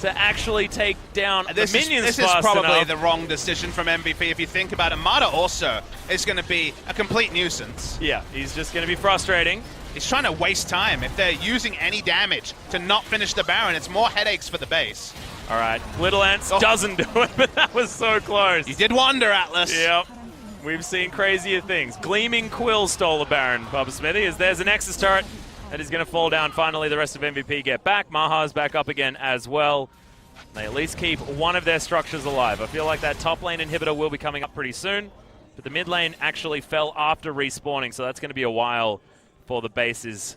to actually take down the minions This is probably the wrong decision from MVP if you think about it. Mata also is going to be a complete nuisance. Yeah, he's just going to be frustrating. He's trying to waste time. If they're using any damage to not finish the Baron, it's more headaches for the base. All right, Little Ants doesn't do it, but that was so close. You did wonder, Atlas. Yep. We've seen crazier things. Gleaming Quill stole a Baron, Bubba Smithy, as there's a Nexus turret that is going to fall down. Finally, the rest of MVP get back. Maha's back up again as well. They at least keep one of their structures alive. I feel like that top lane inhibitor will be coming up pretty soon, but the mid lane actually fell after respawning, so that's going to be a while before the base is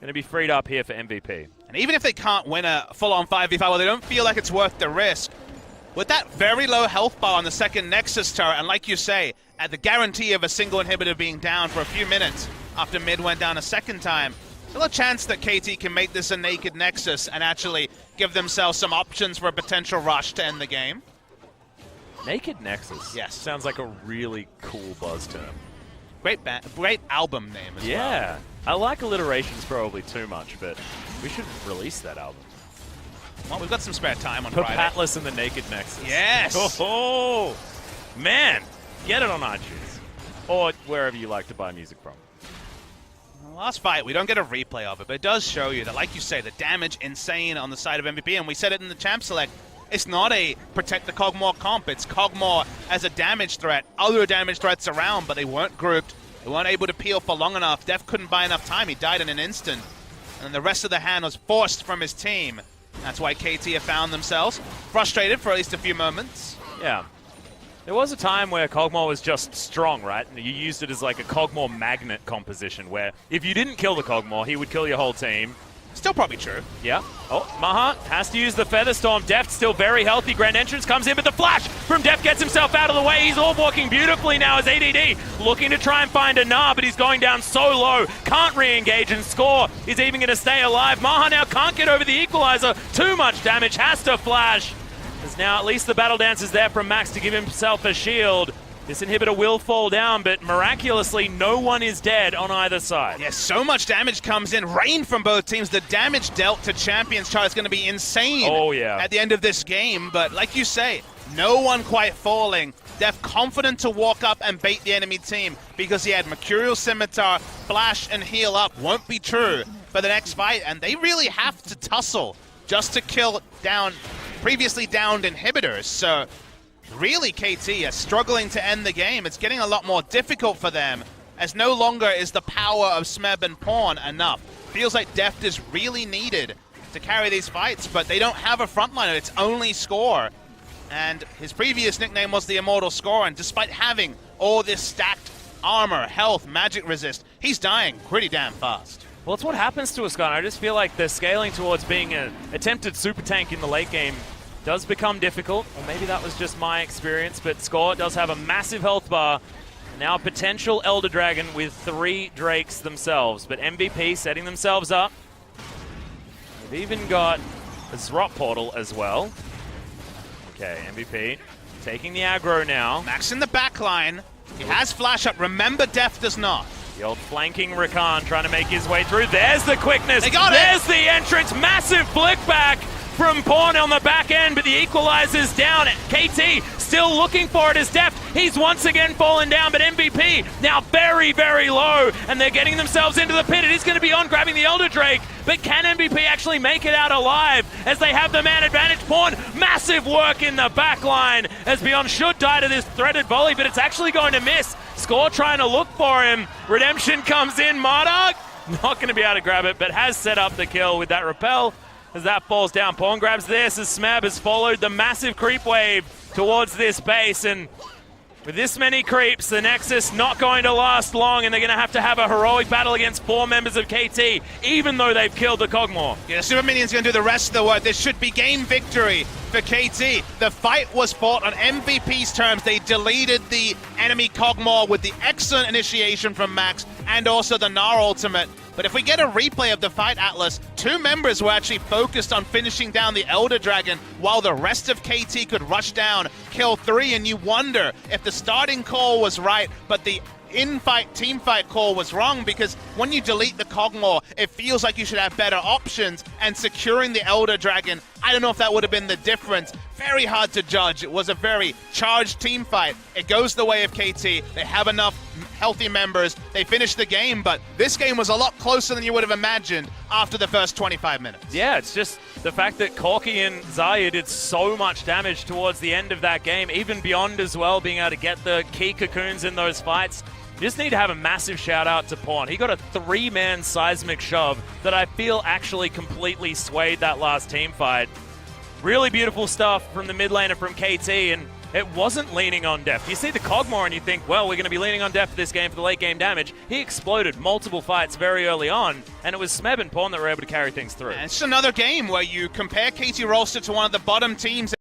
going to be freed up here for MVP. And even if they can't win a full-on 5v5, well, they don't feel like it's worth the risk. With that very low health bar on the second Nexus turret, and like you say, at the guarantee of a single inhibitor being down for a few minutes after mid went down a second time, still a chance that KT can make this a naked Nexus and actually give themselves some options for a potential rush to end the game. Naked Nexus? Yes. Sounds like a really cool buzz term. Great album name as well. Yeah. I like alliterations probably too much, but we should release that album. Well, we've got some spare time on Put Friday. Patlas and the Naked Nexus. Yes! Oh, man! Get it on iTunes. Or wherever you like to buy music from. Last fight, we don't get a replay of it, but it does show you that, like you say, the damage insane on the side of MVP, and we said it in the Champ Select. It's not a protect the Kog'Maw comp, it's Kog'Maw as a damage threat. Other damage threats around, but they weren't grouped. They weren't able to peel for long enough. Def couldn't buy enough time. He died in an instant. And then the rest of the hand was forced from his team. That's why KT have found themselves frustrated for at least a few moments. Yeah. There was a time where Kog'Maw was just strong, right? And you used it as like a Kog'Maw magnet composition where if you didn't kill the Kog'Maw, he would kill your whole team. Still probably true. Yeah. Oh, Maha has to use the Feather Storm. Deft still very healthy. Grand Entrance comes in, but the flash from Deft gets himself out of the way. He's all walking beautifully now as ADD looking to try and find a Gnar, but he's going down so low. Can't re-engage and score. He's even going to stay alive. Maha now can't get over the equalizer. Too much damage. Has to flash. There's now at least the Battle Dance is there from Max to give himself a shield. This inhibitor will fall down, but miraculously, no one is dead on either side. Yes, so much damage comes in. Rain from both teams. The damage dealt to Champions Chart is going to be insane at the end of this game. But like you say, no one quite falling. Def confident to walk up and bait the enemy team because he had Mercurial Scimitar, Flash, and Heal Up. Won't be true for the next fight, and they really have to tussle just to kill down previously downed inhibitors. So really, KT is struggling to end the game. It's getting a lot more difficult for them, as no longer is the power of Smeb and Pawn enough. Feels like Deft is really needed to carry these fights, but they don't have a frontliner. It's only Score. And his previous nickname was the Immortal Score, and despite having all this stacked armor, health, magic resist, he's dying pretty damn fast. Well, it's what happens to Ascon. I just feel like the scaling towards being an attempted super tank in the late game does become difficult, or maybe that was just my experience, but Score does have a massive health bar. Now a potential Elder Dragon with 3 Drakes themselves, but MVP setting themselves up. They've even got a Zrot portal as well. Okay, MVP taking the aggro now. Max in the back line. He has flash up. Remember, Def does not. The old flanking Rakan trying to make his way through. There's the quickness. They got There's the entrance. Massive flick back from Pawn on the back end, but the equalizer's down. KT still looking for it as Deft. He's once again fallen down, but MVP now very, very low, and they're getting themselves into the pit. It is going to be on grabbing the Elder Drake, but can MVP actually make it out alive as they have the man advantage? Pawn, massive work in the back line as Beyond should die to this threaded volley, but it's actually going to miss. Score trying to look for him. Redemption comes in. Marduk not going to be able to grab it, but has set up the kill with that repel. As that falls down, Pawn grabs this as Smeb has followed the massive creep wave towards this base, and with this many creeps, the Nexus not going to last long, and they're going to have a heroic battle against 4 members of KT, even though they've killed the Kog'Maw. Yeah, Super Minion's going to do the rest of the work. This should be game victory for KT. The fight was fought on MVP's terms. They deleted the enemy Kog'Maw with the excellent initiation from Max and also the Gnar ultimate. But if we get a replay of the fight, Atlas, 2 members were actually focused on finishing down the Elder Dragon while the rest of KT could rush down, kill 3, and you wonder if the starting call was right, but the in-fight, team-fight call was wrong, because when you delete the Kog'Maw, it feels like you should have better options, and securing the Elder Dragon, I don't know if that would have been the difference. Very hard to judge. It was a very charged team fight. It goes the way of KT. They have enough healthy members. They finished the game, but this game was a lot closer than you would have imagined after the first 25 minutes. Yeah, it's just the fact that Corki and Zaya did so much damage towards the end of that game, even beyond as well, being able to get the key cocoons in those fights. You just need to have a massive shout out to Pawn. He got a 3-man seismic shove that I feel actually completely swayed that last team fight. Really beautiful stuff from the mid laner from KT, and it wasn't leaning on Deft. You see the Cogmore and you think, well, we're going to be leaning on Deft for this game for the late game damage. He exploded multiple fights very early on, and it was Smeb and Pawn that were able to carry things through. And it's another game where you compare KT Rolster to one of the bottom teams